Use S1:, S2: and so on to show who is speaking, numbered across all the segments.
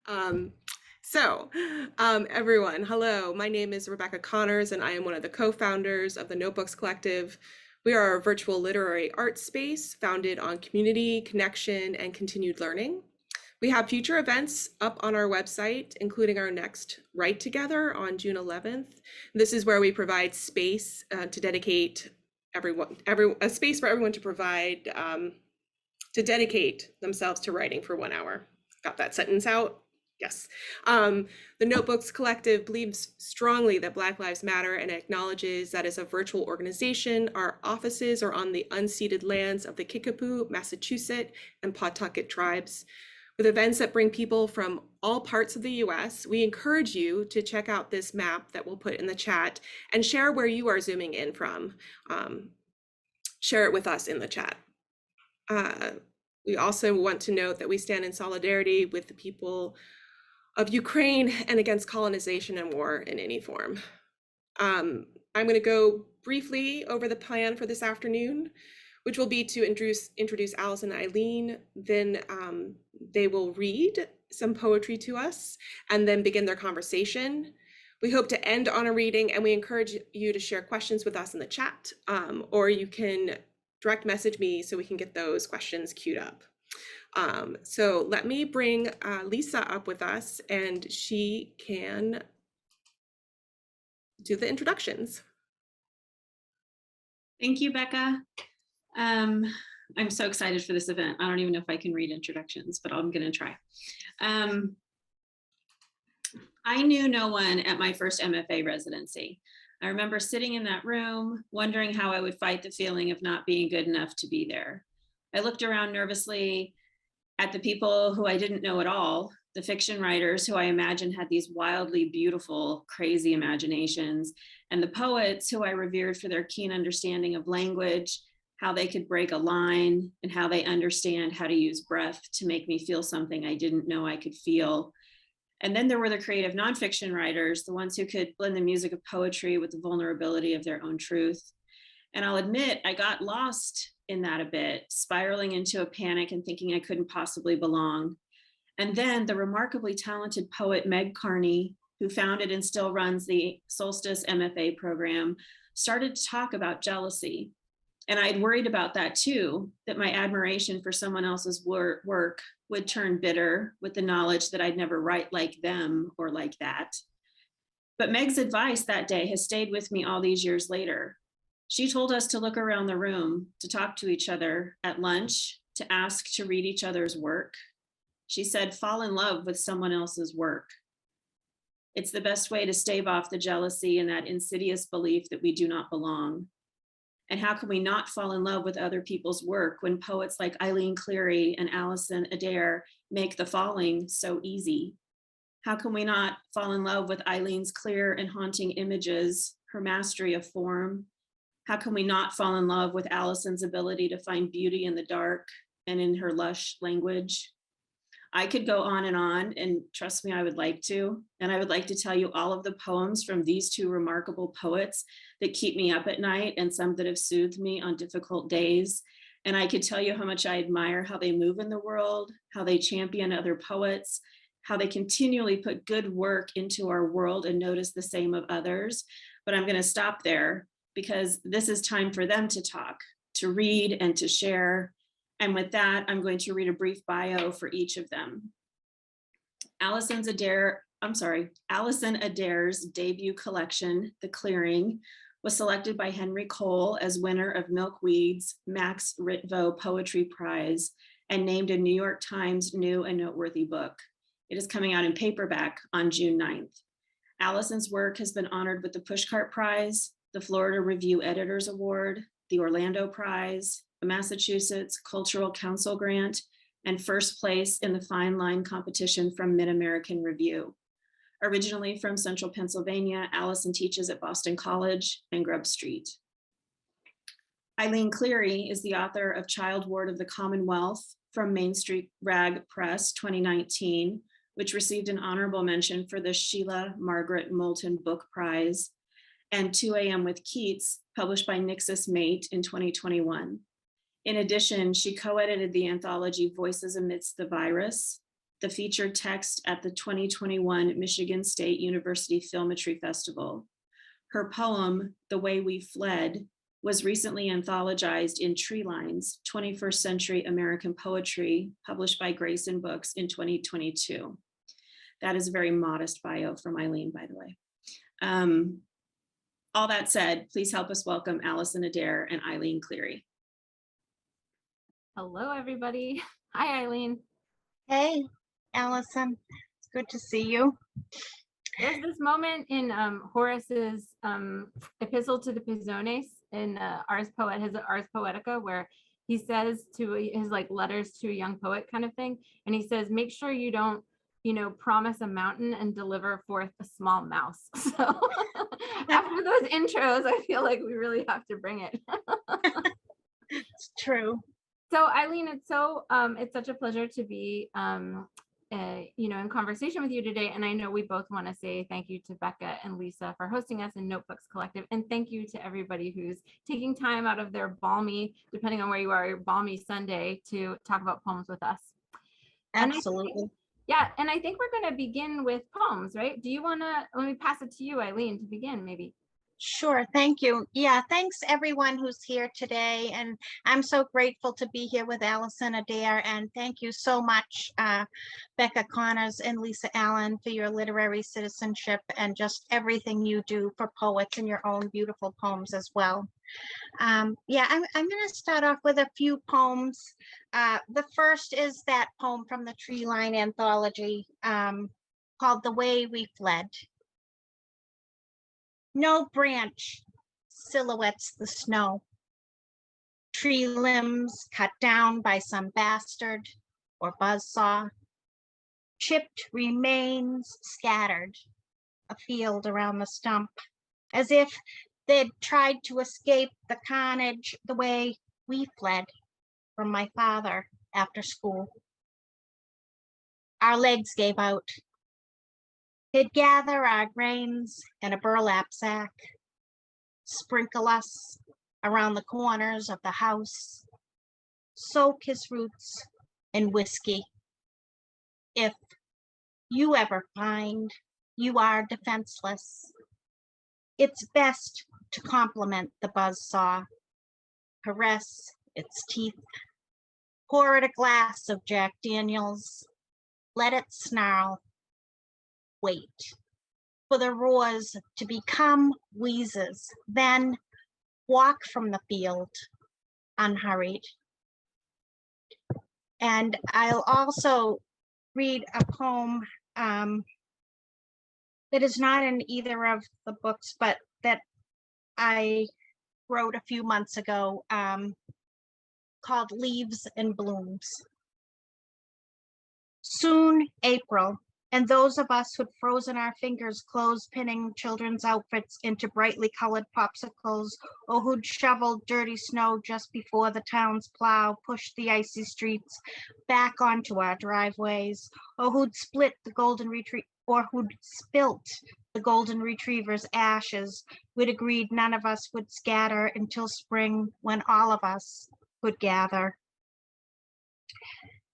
S1: Um, Everyone, hello. My name is Rebecca Connors, and I am one of the co-founders of the Notebooks Collective. We are a virtual literary art space founded on community, connection, and continued learning. We have future events up on our website, including our next Write Together on June 11th. This is where we provide space to dedicate a space for everyone to provide to dedicate themselves to writing for 1 hour. Got that sentence out? Yes. The Notebooks Collective believes strongly that Black Lives Matter and acknowledges that as a virtual organization, our offices are on the unceded lands of the Kickapoo, Massachusetts, and Pawtucket tribes. With events that bring people from all parts of the US, we encourage you to check out this map that we'll put in the chat and share where you are zooming in from. Share it with us in the chat. We also want to note that we stand in solidarity with the people of Ukraine and against colonization and war in any form. I'm going to go briefly over the plan for this afternoon, which will be to introduce Allison and Eileen. Then they will read some poetry to us and then begin their conversation. We hope to end on a reading, and we encourage you to share questions with us in the chat, or you can direct message me so we can get those questions queued up. So let me bring Lisa up with us, and she can do the introductions.
S2: Thank you, Becca. I'm so excited for this event. I don't even know if I can read introductions, but I'm going to try. I knew no one at my first MFA residency. I remember sitting in that room, wondering how I would fight the feeling of not being good enough to be there. I looked around nervously at the people who I didn't know at all, the fiction writers who I imagined had these wildly beautiful, crazy imaginations, and the poets who I revered for their keen understanding of language, how they could break a line, and how they understand how to use breath to make me feel something I didn't know I could feel. And then there were the creative nonfiction writers, the ones who could blend the music of poetry with the vulnerability of their own truth. And I'll admit, I got lost in that a bit, spiraling into a panic and thinking I couldn't possibly belong. And then the remarkably talented poet Meg Carney, who founded and still runs the Solstice MFA program, started to talk about jealousy. And I'd worried about that too, that my admiration for someone else's work would turn bitter with the knowledge that I'd never write like them or like that. But Meg's advice that day has stayed with me all these years later. She told us to look around the room, to talk to each other at lunch, to ask to read each other's work. She said, fall in love with someone else's work. It's the best way to stave off the jealousy and that insidious belief that we do not belong. And how can we not fall in love with other people's work when poets like Eileen Cleary and Allison Adair make the falling so easy? How can we not fall in love with Eileen's clear and haunting images, her mastery of form? How can we not fall in love with Allison's ability to find beauty in the dark and in her lush language? I could go on, and trust me, I would like to. And I would like to tell you all of the poems from these two remarkable poets that keep me up at night and some that have soothed me on difficult days. And I could tell you how much I admire how they move in the world, how they champion other poets, how they continually put good work into our world and notice the same of others. But I'm going to stop there because this is time for them to talk, to read and to share. And with that, I'm going to read a brief bio for each of them. Allison Adair's debut collection, The Clearing, was selected by Henri Cole as winner of Milkweed's Max Ritvo Poetry Prize and named a New York Times New and Noteworthy Book. It is coming out in paperback on June 9th. Allison's work has been honored with the Pushcart Prize, the Florida Review Editors Award, the Orlando Prize, the Massachusetts Cultural Council Grant, and first place in the Fineline Competition from Mid-American Review. Originally from Central Pennsylvania, Allison teaches at Boston College and Grub Street. Eileen Cleary is the author of Child Ward of the Commonwealth from Main Street Rag Press 2019, which received an honorable mention for the Sheila Margaret Moulton Book Prize, and 2 AM with Keats, published by Nixus Mate in 2021. In addition, she co-edited the anthology Voices Amidst the Virus, the featured text at the 2021 Michigan State University Filmetry Festival. Her poem, The Way We Fled, was recently anthologized in Tree Lines, 21st Century American Poetry, published by Grayson Books in 2022. That is a very modest bio from Eileen, by the way. All that said, please help us welcome Allison Adair and Eileen Cleary.
S3: Hello, everybody. Hi, Eileen.
S4: Hey, Allison. It's good to see you.
S3: There's this moment in Horace's Epistle to the Pisones in Ars Poetica, where he says to his like letters to a young poet kind of thing, and he says, make sure you don't, promise a mountain and deliver forth a small mouse. So after those intros, I feel like we really have to bring it.
S4: It's true.
S3: So Eileen, it's such a pleasure to be in conversation with you today. And I know we both want to say thank you to Becca and Lisa for hosting us in Notebooks Collective. And thank you to everybody who's taking time out of their balmy, depending on where you are, your balmy Sunday to talk about poems with us.
S4: Absolutely.
S3: And I think we're going to begin with poems, right? Do you want to, let me pass it to you, Eileen, to begin maybe.
S4: Sure. Thank you. Yeah, thanks everyone who's here today. And I'm so grateful to be here with Allison Adair. And thank you so much, Becca Connors and Lisa Allen, for your literary citizenship and just everything you do for poets and your own beautiful poems as well. I'm going to start off with a few poems. The first is that poem from the Tree Line anthology called The Way We Fled. No branch silhouettes the snow. Tree limbs cut down by some bastard or buzzsaw. Chipped remains scattered afield around the stump, as if they'd tried to escape the carnage the way we fled from my father after school. Our legs gave out. He'd gather our grains in a burlap sack, sprinkle us around the corners of the house, soak his roots in whiskey. If you ever find you are defenseless, it's best to compliment the buzzsaw, caress its teeth, pour it a glass of Jack Daniels, let it snarl. Wait for the roars to become wheezes, then walk from the field unhurried. And I'll also read a poem that is not in either of the books, but that I wrote a few months ago, called Leaves and Blooms. Soon April, and those of us who'd frozen our fingers closed pinning children's outfits into brightly colored popsicles, or who'd shoveled dirty snow just before the town's plow pushed the icy streets back onto our driveways, or who'd spilt the golden retriever's ashes, we'd agreed none of us would scatter until spring, when all of us could gather.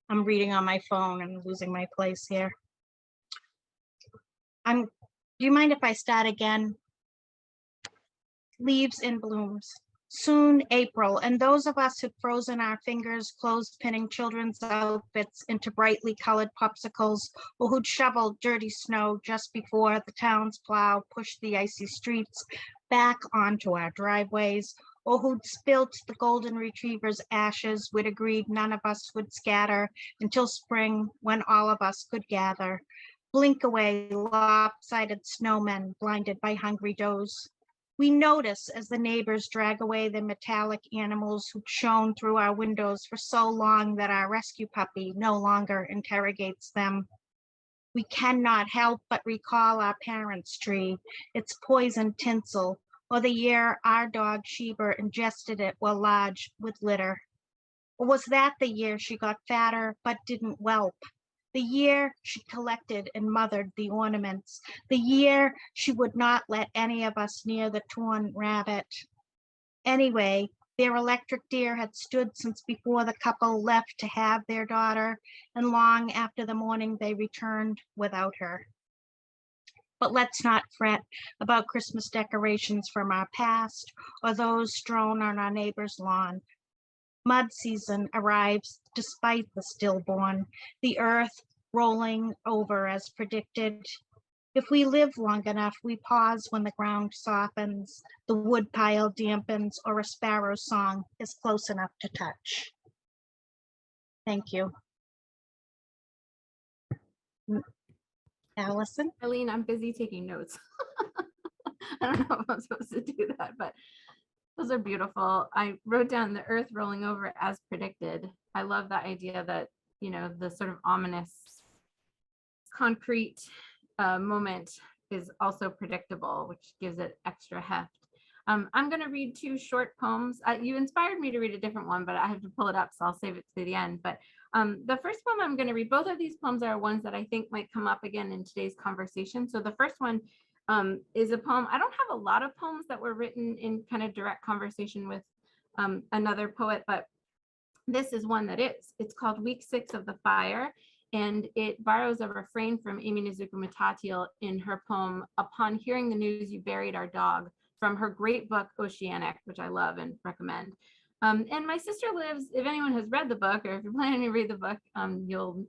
S4: I'm reading on my phone and losing my place here. Do you mind if I start again? Leaves and blooms. Soon April, and those of us who'd frozen our fingers closed pinning children's outfits into brightly colored popsicles, or who'd shoveled dirty snow just before the town's plow pushed the icy streets back onto our driveways, or who'd spilt the golden retriever's ashes, we'd agreed none of us would scatter until spring, when all of us could gather. Blink away lopsided snowmen blinded by hungry does. We notice as the neighbors drag away the metallic animals who'd shone through our windows for so long that our rescue puppy no longer interrogates them. We cannot help but recall our parents' tree, its poisoned tinsel, or the year our dog Sheba ingested it while lodged with litter. Or was that the year she got fatter but didn't whelp? The year she collected and mothered the ornaments, the year she would not let any of us near the torn rabbit. Anyway, Their electric deer had stood since before the couple left to have their daughter, and long after the morning they returned without her. But let's not fret about Christmas decorations from our past or those strewn on our neighbor's lawn. Mud season arrives despite the stillborn, the earth rolling over as predicted. If we live long enough, we pause when the ground softens, the wood pile dampens, or a sparrow's song is close enough to touch. Thank you. Allison?
S3: Eileen, I'm busy taking notes. I don't know if I'm supposed to do that, but those are beautiful. I wrote down the earth rolling over as predicted. I love that idea that, you know, the sort of ominous concrete moment is also predictable, which gives it extra heft. I'm going to read two short poems. You inspired me to read a different one, but I have to pull it up, so I'll save it to the end. But the first poem I'm going to read, both of these poems are ones that I think might come up again in today's conversation. So the first one is a poem. I don't have a lot of poems that were written in kind of direct conversation with another poet, but this is one that is. It's called Week 6 of the Fire, and it borrows a refrain from Amy Nezhukumatatil in her poem, Upon Hearing the News You Buried Our Dog, from her great book, Oceanic, which I love and recommend. And my sister lives, if anyone has read the book, or if you're planning to read the book, you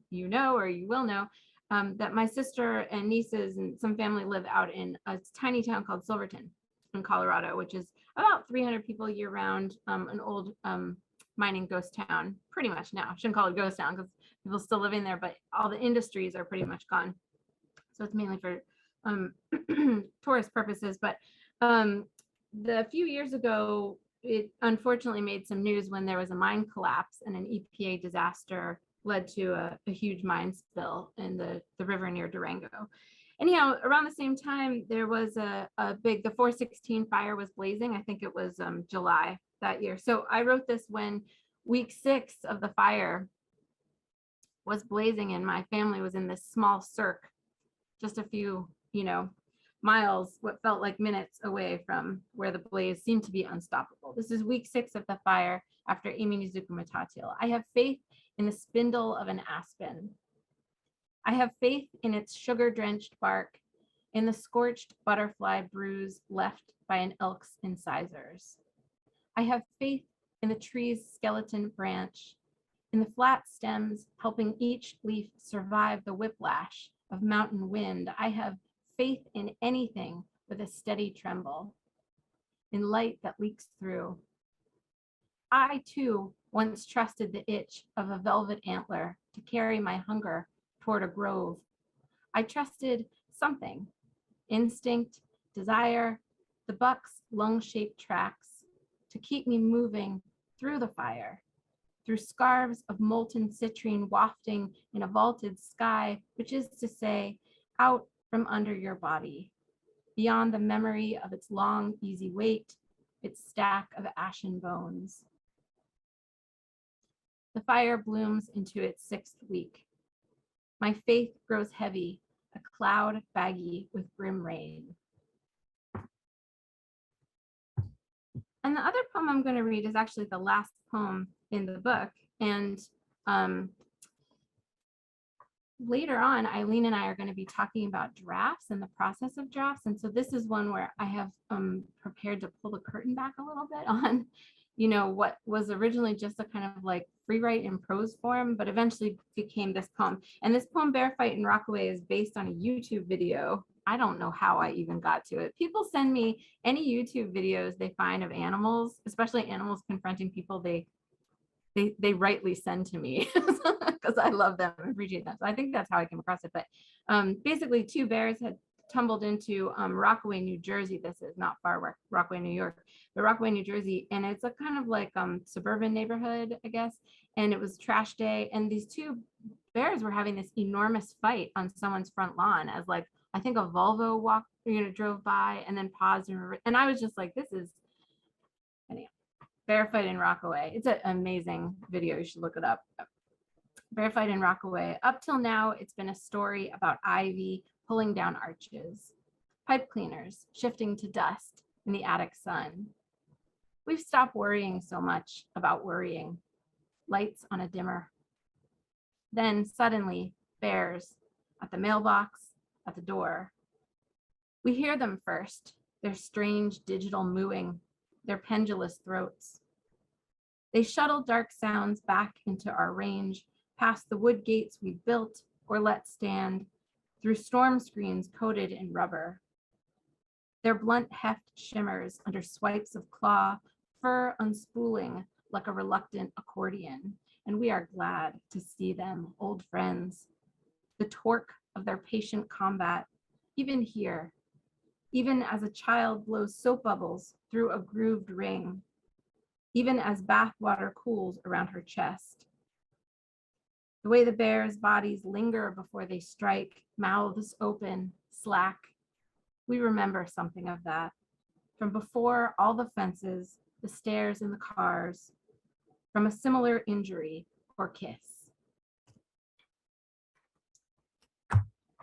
S3: will know that my sister and nieces and some family live out in a tiny town called Silverton in Colorado, which is about 300 people year round, an old mining ghost town, pretty much now. I shouldn't call it a ghost town because people still living there, but all the industries are pretty much gone. So it's mainly for tourist purposes. But a few years ago, it unfortunately made some news when there was a mine collapse and an EPA disaster led to a huge mine spill in the river near Durango. Anyhow, around the same time, there was the 416 fire was blazing. I think it was July that year. So I wrote this when week 6 of the fire was blazing and my family was in this small cirque, just a few, miles, what felt like minutes away from where the blaze seemed to be unstoppable. This is week 6 of the fire after Amy Nezhukumatatil. I have faith in the spindle of an aspen. I have faith in its sugar-drenched bark, in the scorched butterfly bruise left by an elk's incisors. I have faith in the tree's skeleton branch, in the flat stems helping each leaf survive the whiplash of mountain wind. I have faith in anything with a steady tremble, in light that leaks through. I too once trusted the itch of a velvet antler to carry my hunger toward a grove. I trusted something, instinct, desire, the buck's lung-shaped tracks, to keep me moving through the fire, through scarves of molten citrine wafting in a vaulted sky, which is to say, out from under your body, beyond the memory of its long, easy weight, its stack of ashen bones. The fire blooms into its 6th week. My faith grows heavy, a cloud baggy with grim rain. And the other poem I'm going to read is actually the last poem in the book. And later on, Eileen and I are going to be talking about drafts and the process of drafts. And so this is one where I have prepared to pull the curtain back a little bit on, what was originally just a kind of like free write in prose form, but eventually became this poem. And this poem, Bear Fight in Rockaway, is based on a YouTube video. I don't know how I even got to it. People send me any YouTube videos they find of animals, especially animals confronting people they rightly send to me because I love them and appreciate them. So I think that's how I came across it. But basically 2 bears had tumbled into Rockaway, New Jersey. This is not far Rockaway, New York, but Rockaway, New Jersey. And it's a kind of like suburban neighborhood, I guess. And it was trash day. And these 2 bears were having this enormous fight on someone's front lawn as like, I think a Volvo drove by and then paused. And I was just like, this is, anyhow. Bear Fight in Rockaway. It's an amazing video. You should look it up. Bear Fight in Rockaway. Up till now, it's been a story about ivy pulling down arches, pipe cleaners shifting to dust in the attic sun. We've stopped worrying so much about worrying. Lights on a dimmer. Then suddenly, bears at the mailbox, at the door. We hear them first, their strange digital mooing, their pendulous throats. They shuttle dark sounds back into our range, past the wood gates we built or let stand, through storm screens coated in rubber. Their blunt heft shimmers under swipes of claw, fur unspooling like a reluctant accordion, and we are glad to see them, old friends. The torque of their patient combat, even here, even as a child blows soap bubbles through a grooved ring, even as bathwater cools around her chest. The way the bears' bodies linger before they strike, mouths open, slack. We remember something of that. From before all the fences, the stairs and the cars, from a similar injury or kiss.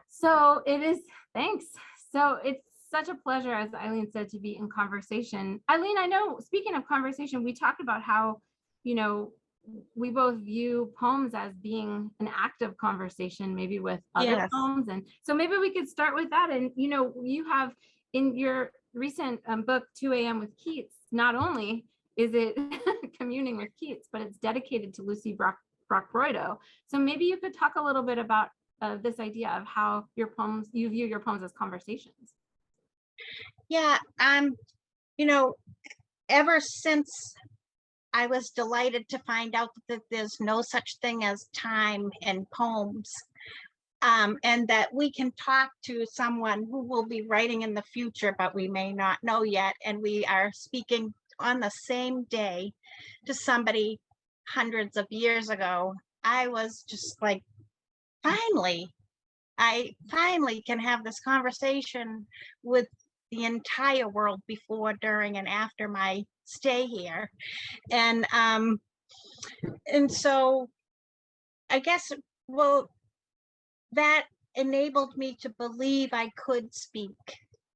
S3: So it is, thanks. So it's such a pleasure, as Eileen said, to be in conversation. Eileen, I know, speaking of conversation, we talked about how, you know, we both view poems as being an active conversation, maybe with other
S4: Yes.
S3: poems. And so maybe we could start with that. And, you know, you have in your recent book, 2 a.m. with Keats, not only is it communing with Keats, but it's dedicated to Lucy Brock-Broido. So maybe you could talk a little bit about this idea of how your poems, you view your poems as conversations.
S4: Yeah, you know, ever since I was delighted to find out that there's no such thing as time in poems, and that we can talk to someone who will be writing in the future, but we may not know yet, and we are speaking on the same day to somebody hundreds of years ago. I was just like, I finally can have this conversation with the entire world before, during, and after my stay here. And so I guess, well, that enabled me to believe I could speak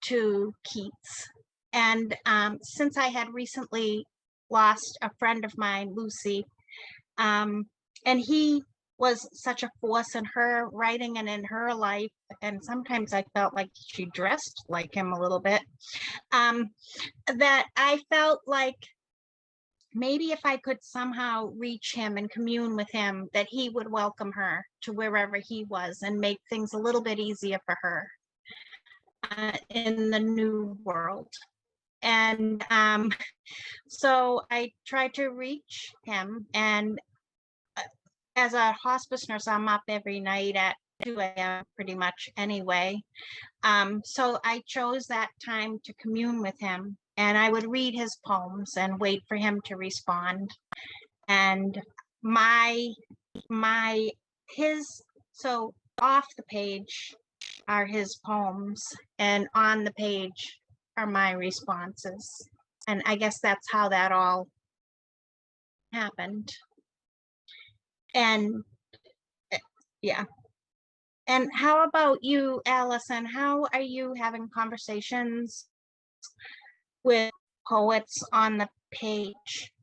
S4: to Keats. And since I had recently lost a friend of mine, Lucy, and he was such a force in her writing and in her life, and sometimes I felt like she dressed like him a little bit, that I felt like maybe if I could somehow reach him and commune with him, that he would welcome her to wherever he was and make things a little bit easier for her in the new world. And so I tried to reach him, and as a hospice nurse, I'm up every night at 2 a.m. pretty much anyway. So I chose that time to commune with him, and I would read his poems and wait for him to respond. And so off the page are his poems, and on the page are my responses. And I guess that's how that all happened. And yeah. And how about you, Allison? How are you having conversations with poets on the page?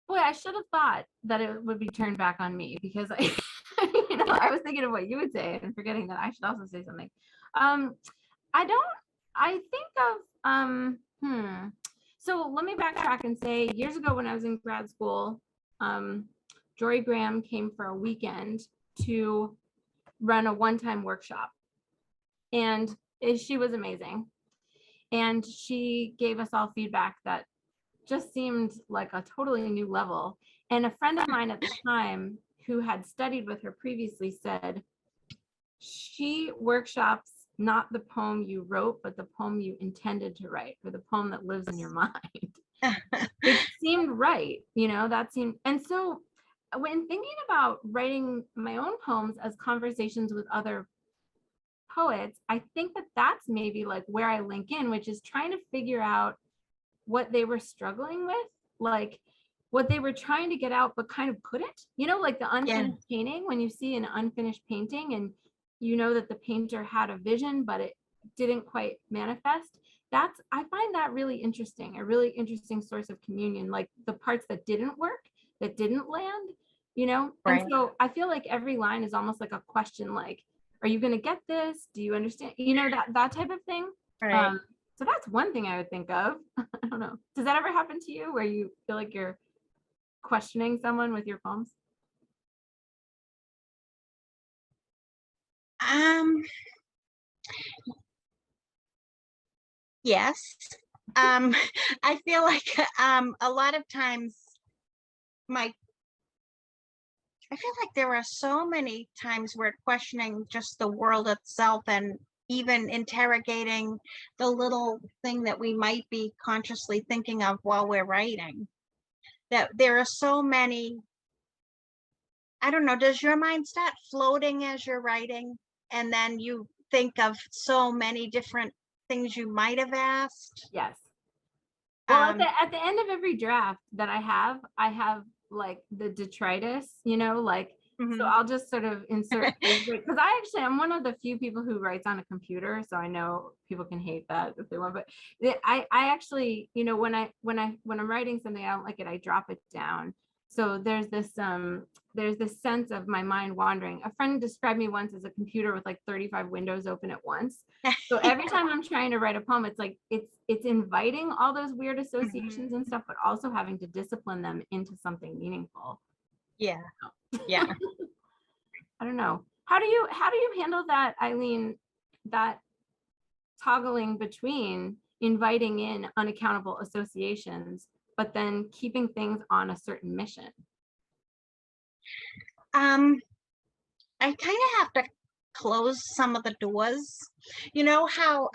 S3: Boy, I should have thought that it would be turned back on me, because I, you know, I was thinking of what you would say and forgetting that I should also say something. I think of, so let me backtrack and say, years ago when I was in grad school, Jory Graham came for a weekend to run a one-time workshop, and she was amazing. And she gave us all feedback that just seemed like a totally new level. And a friend of mine at the time who had studied with her previously said, she workshops not the poem you wrote, but the poem you intended to write, or the poem that lives in your mind. It seemed right, you know, that seemed, and so when thinking about writing my own poems as conversations with other poets, I think that that's maybe like where I link in, which is trying to figure out what they were struggling with, like what they were trying to get out but kind of couldn't, you know, like the unfinished painting, when you see an unfinished painting and you know that the painter had a vision but it didn't quite manifest. I find that really interesting, a really interesting source of communion, like the parts that didn't work, that didn't land, you know?
S4: Right.
S3: And so I feel like every line is almost like a question, like, are you going to get this? Do you understand? You know, that type of thing.
S4: Right.
S3: So that's one thing I would think of. I don't know. Does that ever happen to you where you feel like you're questioning someone with your poems?
S4: Yes. I feel like a lot of times I feel like there are so many times we're questioning just the world itself and even interrogating the little thing that we might be consciously thinking of while we're writing. That there are so many, I don't know, does your mind start floating as you're writing? And then you think of so many different things you might have asked?
S3: Yes. Well,
S4: Um,
S3: at the end of every draft that I have like the detritus, you know, like, so
S4: mhm.
S3: I'll just sort of insert because I'm one of the few people who writes on a computer, so I know people can hate that if they want, but I actually, you know, when I'm writing something I don't like it, I drop it down. So there's this sense of my mind wandering. A friend described me once as a computer with like 35 windows open at once. So every time I'm trying to write a poem, it's like it's inviting all those weird associations and stuff, but also having to discipline them into something meaningful.
S4: Yeah, yeah.
S3: I don't know. How do you handle that, Eileen? That toggling between inviting in unaccountable associations, but then keeping things on a certain mission.
S4: I kind of have to close some of the doors. You know how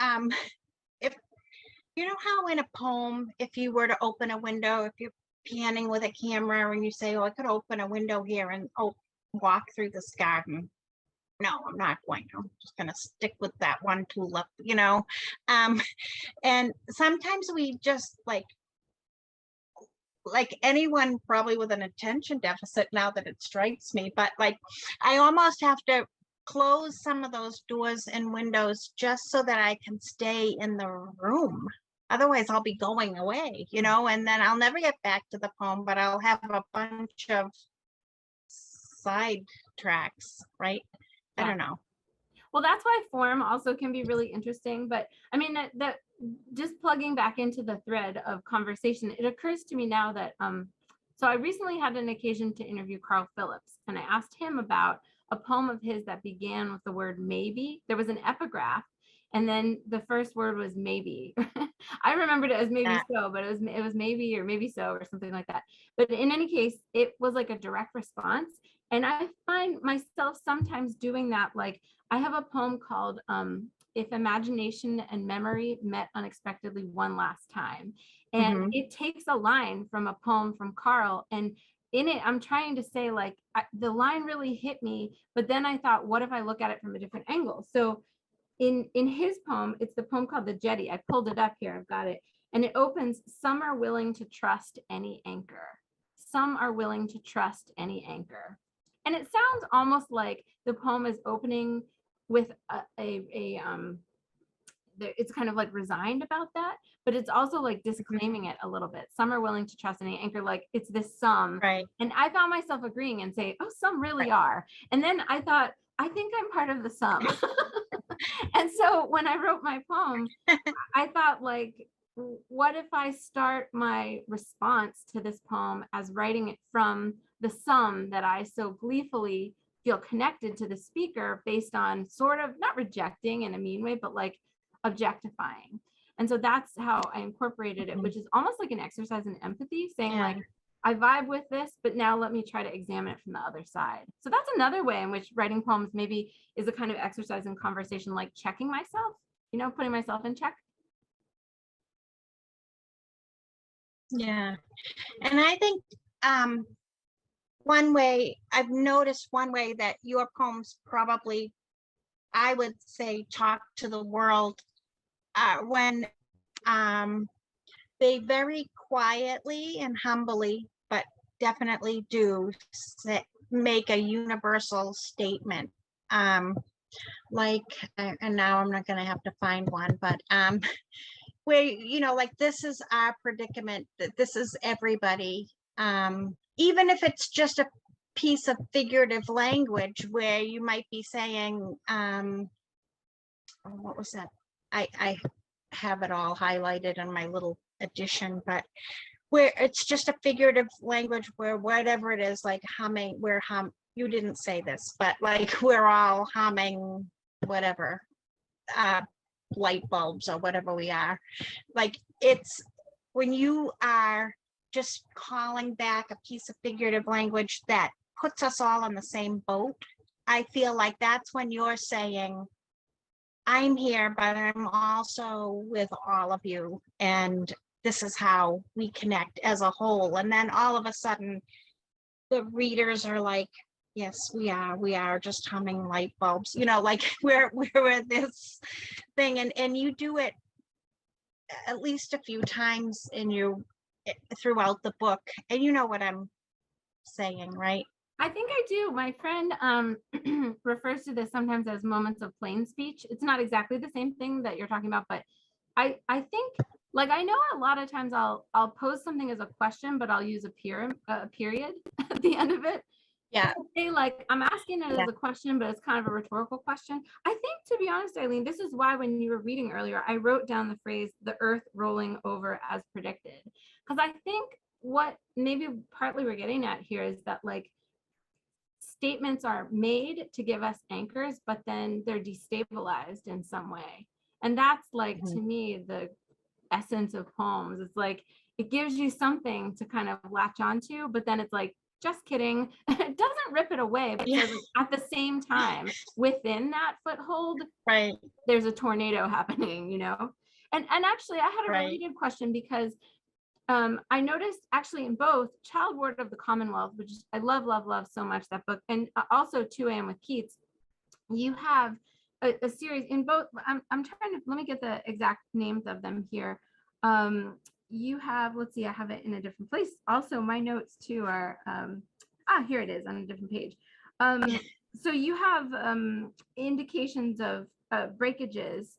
S4: if you know how in a poem, if you were to open a window, if you're panning with a camera and you say, oh, I could open a window here and walk through this garden. No, I'm not going to. I'm just going to stick with that one tulip, you know. And sometimes we just like anyone probably with an attention deficit, now that it strikes me, but like I almost have to close some of those doors and windows just so that I can stay in the room. Otherwise I'll be going away, you know, and then I'll never get back to the poem, but I'll have a bunch of side tracks, right? I don't know.
S3: Well, that's why form also can be really interesting. But I mean, that just plugging back into the thread of conversation, it occurs to me now that so I recently had an occasion to interview Carl Phillips, and I asked him about a poem of his that began with the word maybe. There was an epigraph, and then the first word was maybe. I remembered it as maybe so, but it was maybe or maybe so or something like that. But in any case, it was like a direct response. And I find myself sometimes doing that. Like I have a poem called If Imagination and Memory Met Unexpectedly One Last Time. And it takes a line from a poem from Carl. And in it, I'm trying to say like, the line really hit me, but then I thought, what if I look at it from a different angle? So in his poem, it's the poem called the Jetty. I pulled it up here, I've got it. And it opens, some are willing to trust any anchor. Some are willing to trust any anchor. And it sounds almost like the poem is opening with it's kind of like resigned about that, but it's also like disclaiming it a little bit. Some are willing to trust any anchor, like it's this some.
S4: Right.
S3: And I found myself agreeing and say, oh, some really are. And then I thought, I think I'm part of the some. And so when I wrote my poem, I thought like, what if I start my response to this poem as writing it from the sum that I so gleefully feel connected to the speaker based on sort of not rejecting in a mean way, but like objectifying. And so that's how I incorporated it, which is almost like an exercise in empathy, saying like, I vibe with this, but now let me try to examine it from the other side. So that's another way in which writing poems maybe is a kind of exercise in conversation, like checking myself, you know, putting myself in check.
S4: Yeah. And I think one way I've noticed that your poems probably, I would say, talk to the world when they very quietly and humbly, but definitely do make a universal statement. Like, and now I'm not going to have to find one, but where, like, this is our predicament, that this is everybody. Even if it's just a piece of figurative language where you might be saying, what was that? I have it all highlighted in my little edition, but where it's just a figurative language where whatever it is, like humming, you didn't say this, but like we're all humming whatever, light bulbs or whatever we are. Like, it's when you are just calling back a piece of figurative language that puts us all on the same boat, I feel like that's when you're saying, I'm here, but I'm also with all of you, and this is how we connect as a whole. And then all of a sudden, the readers are like, yes, we are just humming light bulbs, like we're this thing. And you do it at least a few times throughout the book, and you know what I'm saying, right?
S3: I think I do. My friend refers to this sometimes as moments of plain speech. It's not exactly the same thing that you're talking about, but I think, like, I know a lot of times I'll pose something as a question, but I'll use a period at the end of it.
S4: Yeah.
S3: Say, like, I'm asking it as a question, but it's kind of a rhetorical question. I think, to be honest, Eileen, this is why when you were reading earlier, I wrote down the phrase, the earth rolling over as predicted. Because I think what maybe partly we're getting at here is that, like, statements are made to give us anchors, but then they're destabilized in some way. And that's, like, to me, the essence of poems. It's like, it gives you something to kind of latch onto, but then it's like, just kidding. It doesn't rip it away, but at the same time, within that foothold,
S4: right,
S3: there's a tornado happening, And actually, I had a
S4: right.
S3: related question, because I noticed actually in both Child Ward of the Commonwealth, which I love, love, love so much, that book, and also 2 AM with Keats, you have a series in both. I'm trying to, let me get the exact names of them here. You have, let's see, I have it in a different place. Also, my notes too are, here it is on a different page. So you have indications of breakages.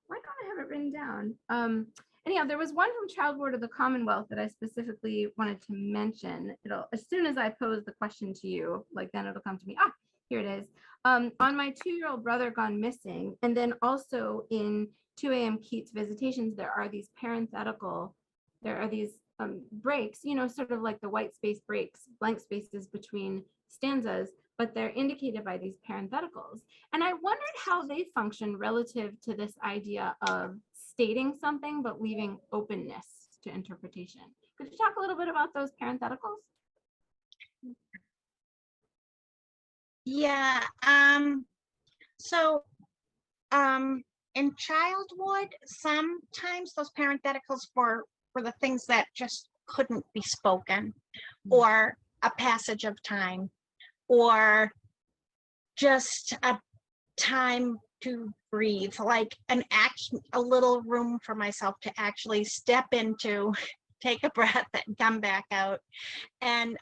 S3: Why don't I have it written down? Anyhow, there was one from Child Ward of the Commonwealth that I specifically wanted to mention. As soon as I pose the question to you, like, then it'll come to me. Here it is. On my 2-year-old brother gone missing, and then also in 2 AM Keats Visitations, there are these breaks, sort of like the white space breaks, blank spaces between stanzas, but they're indicated by these parentheticals. And I wondered how they function relative to this idea of stating something, but leaving openness to interpretation. Could you talk a little bit about those parentheticals?
S4: Yeah. So in Child Ward, sometimes those parentheticals for the things that just couldn't be spoken, or a passage of time, or just a time to breathe, like a little room for myself to actually step into, take a breath and come back out. And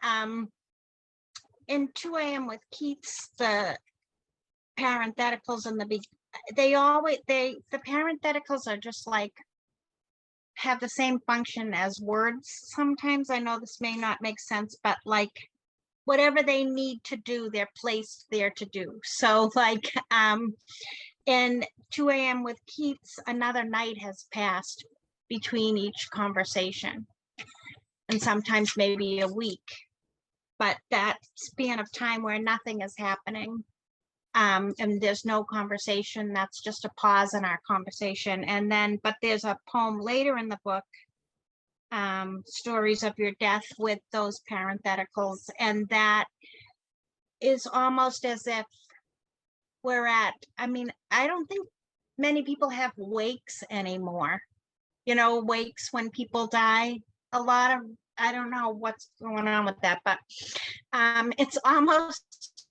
S4: in 2 AM with Keats, the parentheticals in the parentheticals are just like, have the same function as words. Sometimes, I know this may not make sense, but like, whatever they need to do, they're placed there to do. So like, in 2 AM with Keats, another night has passed between each conversation, and sometimes maybe a week. But that span of time where nothing is happening, and there's no conversation, that's just a pause in our conversation. And then, but there's a poem later in the book, Stories of Your Death, with those parentheticals, and that is almost as if I don't think many people have wakes anymore, wakes when people die. I don't know what's going on with that, but it's almost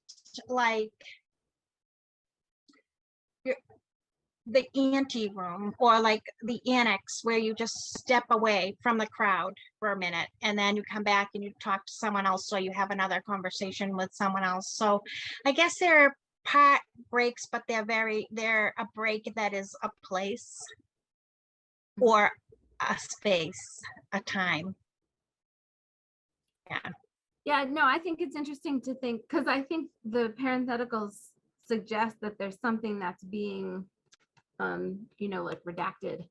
S4: like the ante room, or like the annex, where you just step away from the crowd for a minute, and then you come back and you talk to someone else, so you have another conversation with someone else. So I guess they're part breaks, but they're a break that is a place. or a space, a time. Yeah.
S3: Yeah, no, I think it's interesting to think, because I think the parentheticals suggest that there's something that's being, like redacted.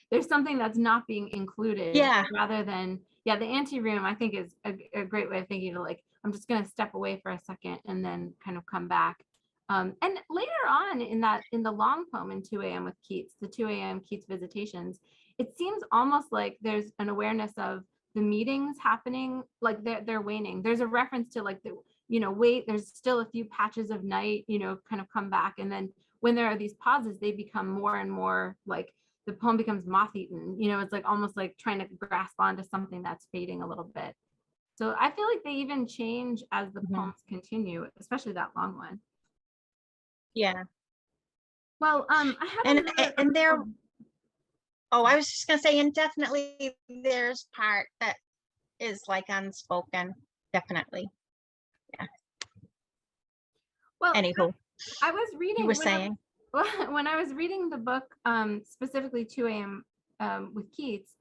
S3: There's something that's not being included.
S4: Yeah.
S3: Rather than, the anteroom, I think is a great way of thinking, like, I'm just going to step away for a second and then kind of come back. And later on in the long poem in 2 a.m. with Keats, the 2 a.m. Keats visitations, it seems almost like there's an awareness of the meetings happening, like they're waning. There's a reference to like wait, there's still a few patches of night, kind of come back. And then when there are these pauses, they become more and more like the poem becomes moth-eaten. It's like almost like trying to grasp onto something that's fading a little bit. So I feel like they even change as the poems continue, especially that long one.
S4: Yeah.
S3: Well, I have
S4: and there. Oh, I was just gonna say, and definitely there's part that is like unspoken, definitely. Yeah.
S3: Well,
S4: anywho,
S3: I was reading.
S4: You were saying.
S3: When I was reading the book, specifically 2 a.m. With Keats,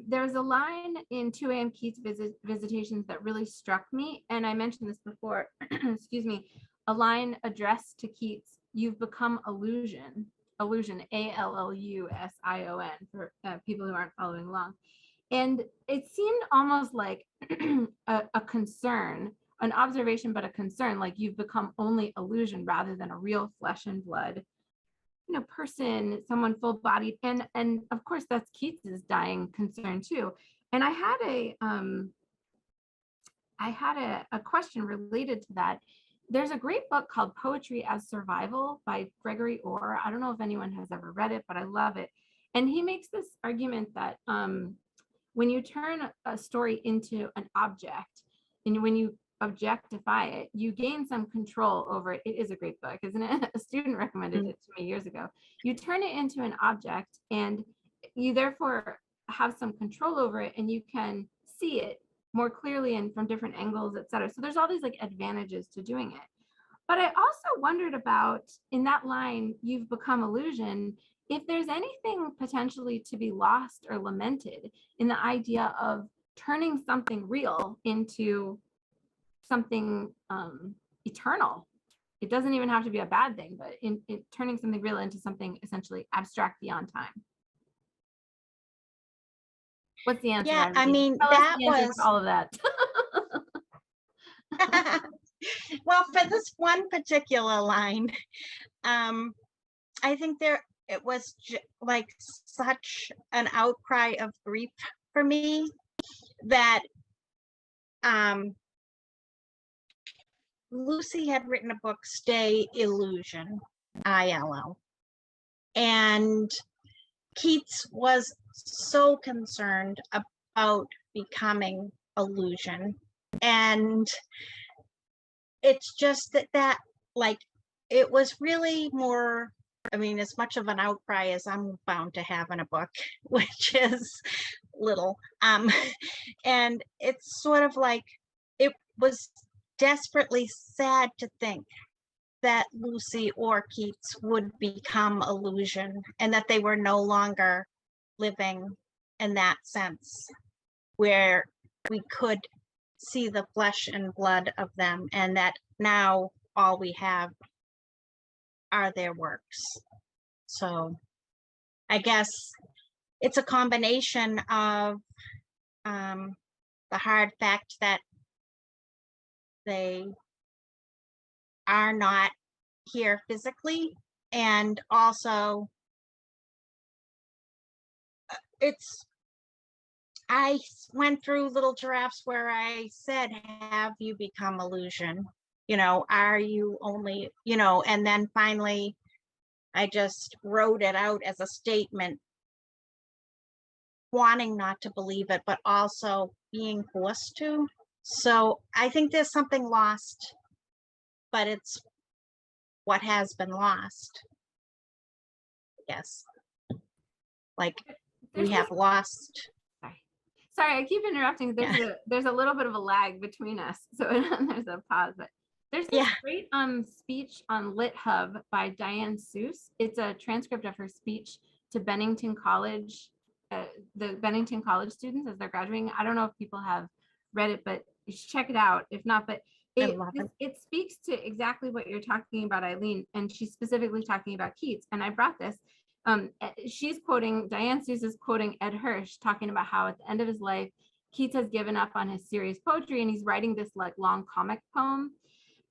S3: there's a line in 2 a.m. Keats visitations that really struck me, and I mentioned this before. Excuse me. A line addressed to Keats: "You've become illusion." Illusion, ALLUSION, for people who aren't following along. And it seemed almost like a concern, an observation, but a concern, like you've become only illusion rather than a real flesh and blood, person, someone full-bodied. And of course, that's Keats's dying concern too. And I had a question related to that. There's a great book called Poetry as Survival by Gregory Orr. I don't know if anyone has ever read it, but I love it. And he makes this argument that when you turn a story into an object, and when you objectify it, you gain some control over it. It is a great book, isn't it? A student recommended it to me years ago. You turn it into an object, and you therefore have some control over it, and you can see it more clearly and from different angles, etc. So there's all these like advantages to doing it. But I also wondered about, in that line, "You've become illusion," if there's anything potentially to be lost or lamented in the idea of turning something real into something eternal. It doesn't even have to be a bad thing, but in turning something real into something essentially abstract beyond time. What's the answer?
S4: Yeah, I mean,
S3: Tell us
S4: that
S3: the answer
S4: was
S3: to all of that.
S4: well, for this one particular line, I think it was like such an outcry of grief for me that Lucy had written a book, Stay Illusion, ILL, and Keats was so concerned about becoming illusion. And it's just that like, it was really more, I mean, as much of an outcry as I'm bound to have in a book, which is little. And it's sort of like, it was desperately sad to think that Lucy or Keats would become illusion, and that they were no longer living in that sense where we could see the flesh and blood of them, and that now all we have are their works. So I guess it's a combination of the hard fact that they are not here physically, and also I went through Little Giraffes where I said, have you become illusion? Are you only, and then finally I just wrote it out as a statement, wanting not to believe it, but also being forced to. So I think there's something lost, but it's what has been lost. Yes. Like we have lost.
S3: Sorry, I keep interrupting. There's a little bit of a lag between us, so there's a pause. But there's this great speech on LitHub by Diane Seuss. It's a transcript of her speech to Bennington College, the Bennington College students as they're graduating. I don't know if people have read it, but you should check it out. If not, but it speaks to exactly what you're talking about, Eileen, and she's specifically talking about Keats. And I brought this. She's quoting, Diane Seuss is quoting Ed Hirsch, talking about how at the end of his life, Keats has given up on his serious poetry and he's writing this like long comic poem.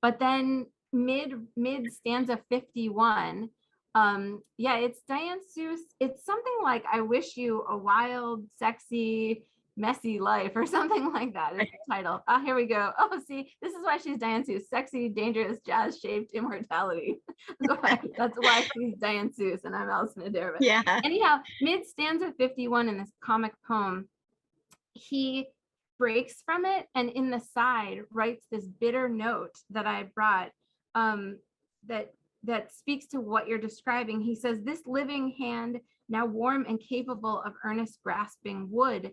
S3: But then mid stanza 51, it's Diane Seuss. It's something like, I wish you a wild, sexy, messy life or something like that is the title. Oh, here we go. Oh, see, this is why she's Diane Seuss. Sexy, dangerous, jazz-shaped immortality. That's why she's Diane Seuss and I'm Allison Adair. But
S4: Yeah.
S3: anyhow, mid stanza 51 in this comic poem, he breaks from it and in the side writes this bitter note that I brought that speaks to what you're describing. He says, this living hand, now warm and capable of earnest grasping, would,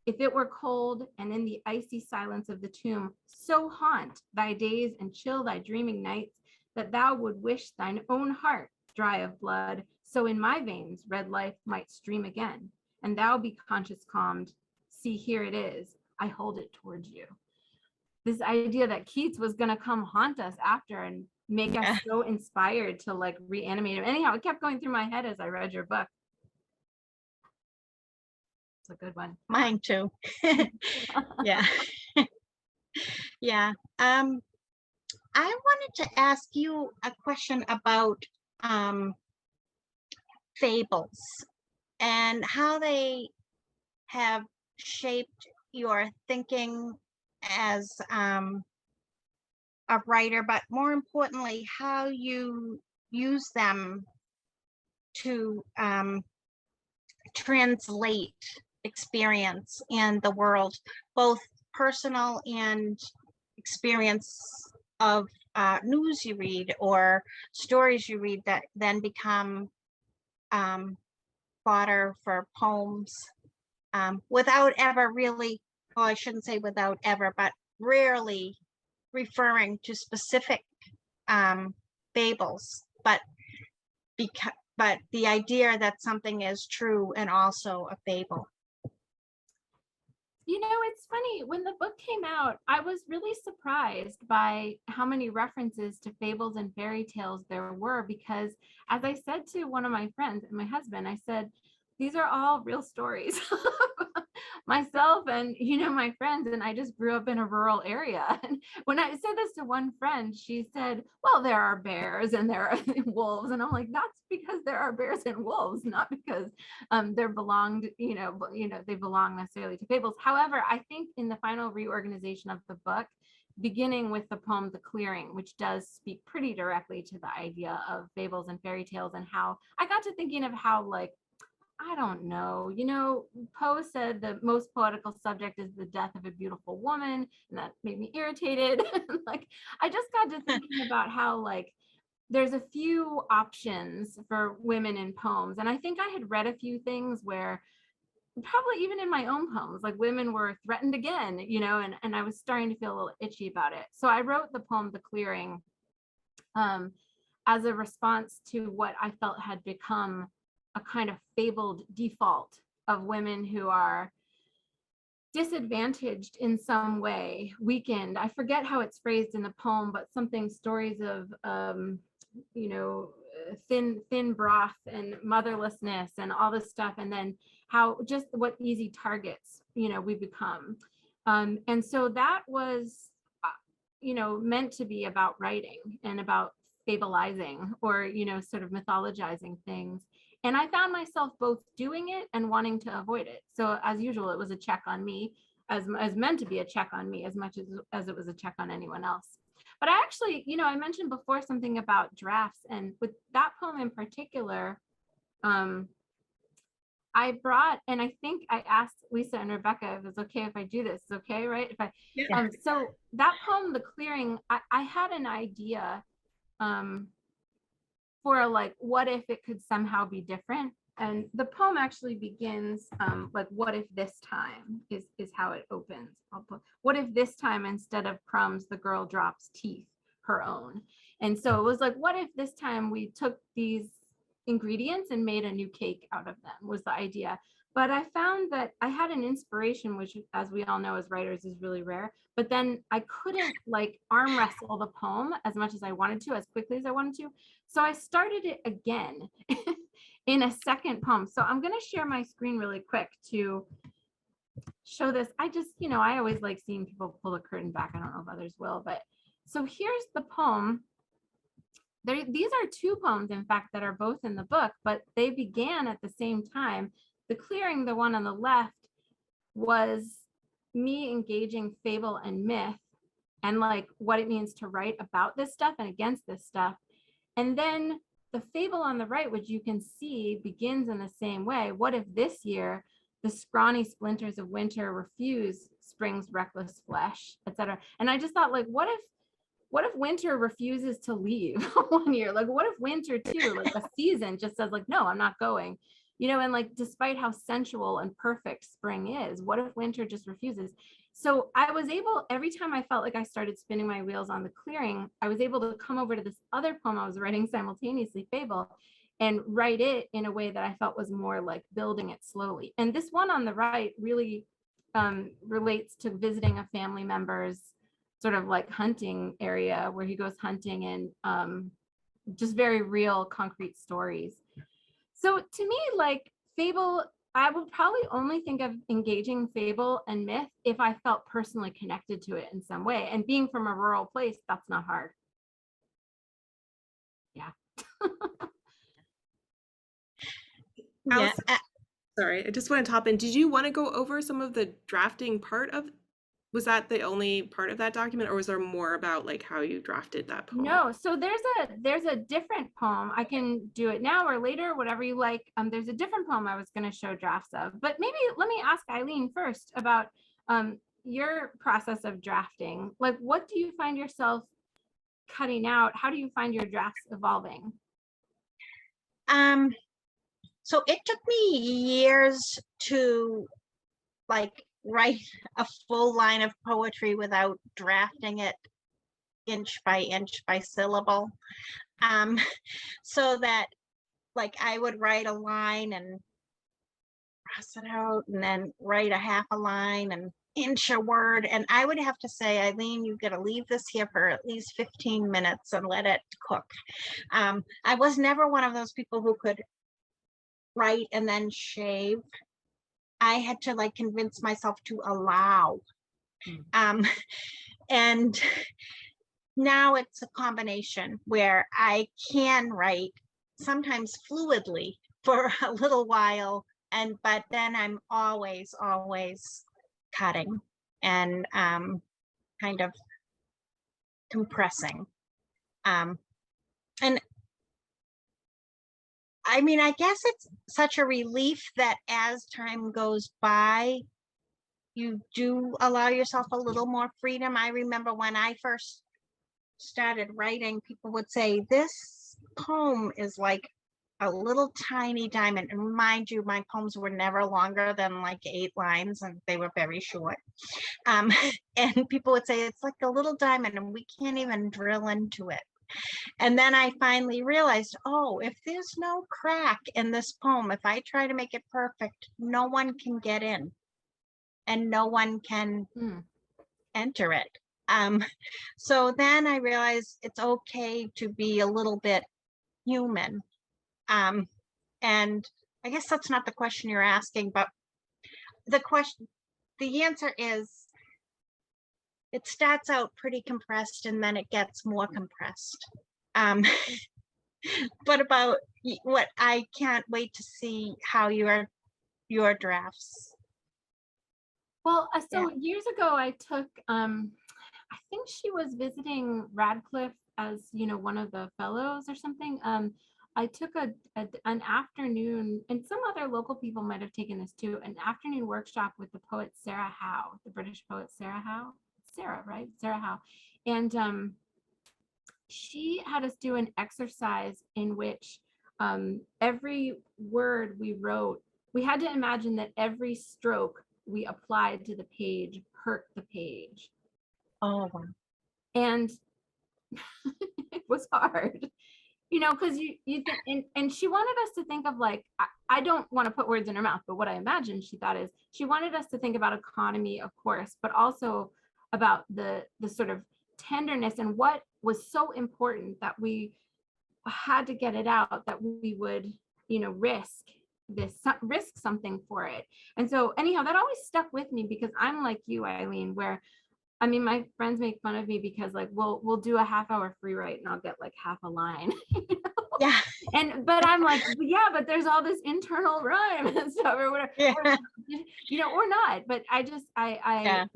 S3: if it were cold and in the icy silence of the tomb, so haunt thy days and chill thy dreaming nights that thou would wish thine own heart dry of blood, so in my veins red life might stream again, and thou be conscious calmed. See, here it is. I hold it towards you. This idea that Keats was going to come haunt us after and make us so inspired to like reanimate him. Anyhow, it kept going through my head as I read your book. It's a good one.
S4: Mine too. Yeah. Yeah. I wanted to ask you a question about fables and how they have shaped your thinking as a writer, but more importantly, how you use them to translate experience in the world, both personal and experience of news you read or stories you read that then become fodder for poems, without ever really, well, I shouldn't say without ever, but rarely referring to specific fables, but the idea that something is true and also a fable.
S3: You know, it's funny, when the book came out, I was really surprised by how many references to fables and fairy tales there were, because as I said to one of my friends and my husband, I said, these are all real stories. Myself and, you know, my friends, and I just grew up in a rural area. And when I said this to one friend, she said, well, there are bears and there are wolves. And I'm like, that's because there are bears and wolves, not because they're belonged, they belong necessarily to fables. However, I think in the final reorganization of the book, beginning with the poem, The Clearing, which does speak pretty directly to the idea of fables and fairy tales, and how I got to thinking of how, like, I don't know, Poe said the most poetical subject is the death of a beautiful woman, and that made me irritated. Like, I just got to thinking about how, like, there's a few options for women in poems. And I think I had read a few things where probably even in my own poems, like, women were threatened again, and I was starting to feel a little itchy about it. So I wrote the poem, The Clearing, as a response to what I felt had become a kind of fabled default of women who are disadvantaged in some way, weakened. I forget how it's phrased in the poem, but something, stories of, thin broth and motherlessness and all this stuff. And then how just what easy targets, we become. And so that was, meant to be about writing and about fableizing or, sort of mythologizing things. And I found myself both doing it and wanting to avoid it. So as usual, it was a check on me, as meant to be a check on me as much as it was a check on anyone else. But I actually, I mentioned before something about drafts, and with that poem in particular, I brought, and I think I asked Lisa and Rebecca if it's okay if I do this. It's okay, right? So that poem, The Clearing, I had an idea for, like, what if it could somehow be different. And the poem actually begins like, what if this time is how it opens. I'll put, what if this time instead of crumbs, the girl drops teeth, her own. And so it was like, what if this time we took these ingredients and made a new cake out of them was the idea. But I found that I had an inspiration, which, as we all know, as writers, is really rare. But then I couldn't like arm wrestle the poem as much as I wanted to, as quickly as I wanted to. So I started it again in a second poem. So I'm going to share my screen really quick to show this. I just, I always like seeing people pull the curtain back. I don't know if others will, but so here's the poem. These are two poems, in fact, that are both in the book, but they began at the same time. The Clearing, the one on the left, was me engaging fable and myth and like what it means to write about this stuff and against this stuff. And then the fable on the right, which you can see begins in the same way. What if this year the scrawny splinters of winter refuse spring's reckless flesh, etc. And I just thought, like, what if winter refuses to leave one year? Like, what if winter too, like the season just says like, no, I'm not going. And like, despite how sensual and perfect spring is, what if winter just refuses? So I was able, every time I felt like I started spinning my wheels on The Clearing, I was able to come over to this other poem I was writing simultaneously, Fable, and write it in a way that I felt was more like building it slowly. And this one on the right really relates to visiting a family member's sort of like hunting area where he goes hunting, and just very real, concrete stories. So to me, like fable, I would probably only think of engaging fable and myth if I felt personally connected to it in some way. And being from a rural place, that's not hard. Yeah.
S1: Allison, sorry, I just want to top in. Did you want to go over some of the drafting part of, was that the only part of that document, or was there more about like how you drafted that poem?
S3: No, so there's a different poem. I can do it now or later, whatever you like. There's a different poem I was going to show drafts of, but maybe let me ask Eileen first about your process of drafting. Like, what do you find yourself cutting out? How do you find your drafts evolving?
S4: So it took me years to like write a full line of poetry without drafting it inch by syllable. So that like I would write a line and cross it out and then write a half a line and inch a word. And I would have to say, Eileen, you've got to leave this here for at least 15 minutes and let it cook. I was never one of those people who could write and then shave. I had to like convince myself to allow. And now it's a combination where I can write sometimes fluidly for a little while, but then I'm always cutting and kind of compressing. And I mean, I guess it's such a relief that as time goes by, you do allow yourself a little more freedom. I remember when I first started writing, people would say, this poem is like a little tiny diamond. And mind you, my poems were never longer than like 8 lines and they were very short. And people would say, it's like a little diamond and we can't even drill into it. And then I finally realized, oh, if there's no crack in this poem, if I try to make it perfect, no one can get in and no one can enter it. So then I realized it's okay to be a little bit human. And I guess that's not the question you're asking, but the answer is, it starts out pretty compressed and then it gets more compressed. But about what, I can't wait to see how your drafts.
S3: Well, so years ago I took, I think she was visiting Radcliffe as, one of the fellows or something. I took an afternoon, and some other local people might have taken this too, an afternoon workshop with the poet Sarah Howe, the British poet Sarah Howe. Sarah, right? Sarah Howe. And she had us do an exercise in which every word we wrote, we had to imagine that every stroke we applied to the page hurt the page.
S4: Oh, wow.
S3: And it was hard. you know, because you think, and she wanted us to think of like, I don't want to put words in her mouth, but what I imagine she thought is she wanted us to think about economy, of course, but also about the sort of tenderness and what was so important that we had to get it out, that we would, you know, risk something for it. And so anyhow, that always stuck with me because I'm like you, Eileen, where I mean, my friends make fun of me because like we'll do a half-hour free write and I'll get like half a line. You know?
S4: Yeah.
S3: But I'm like, yeah, but there's all this internal rhyme and stuff or whatever.
S4: Yeah.
S3: Or, you know, or not. But I just I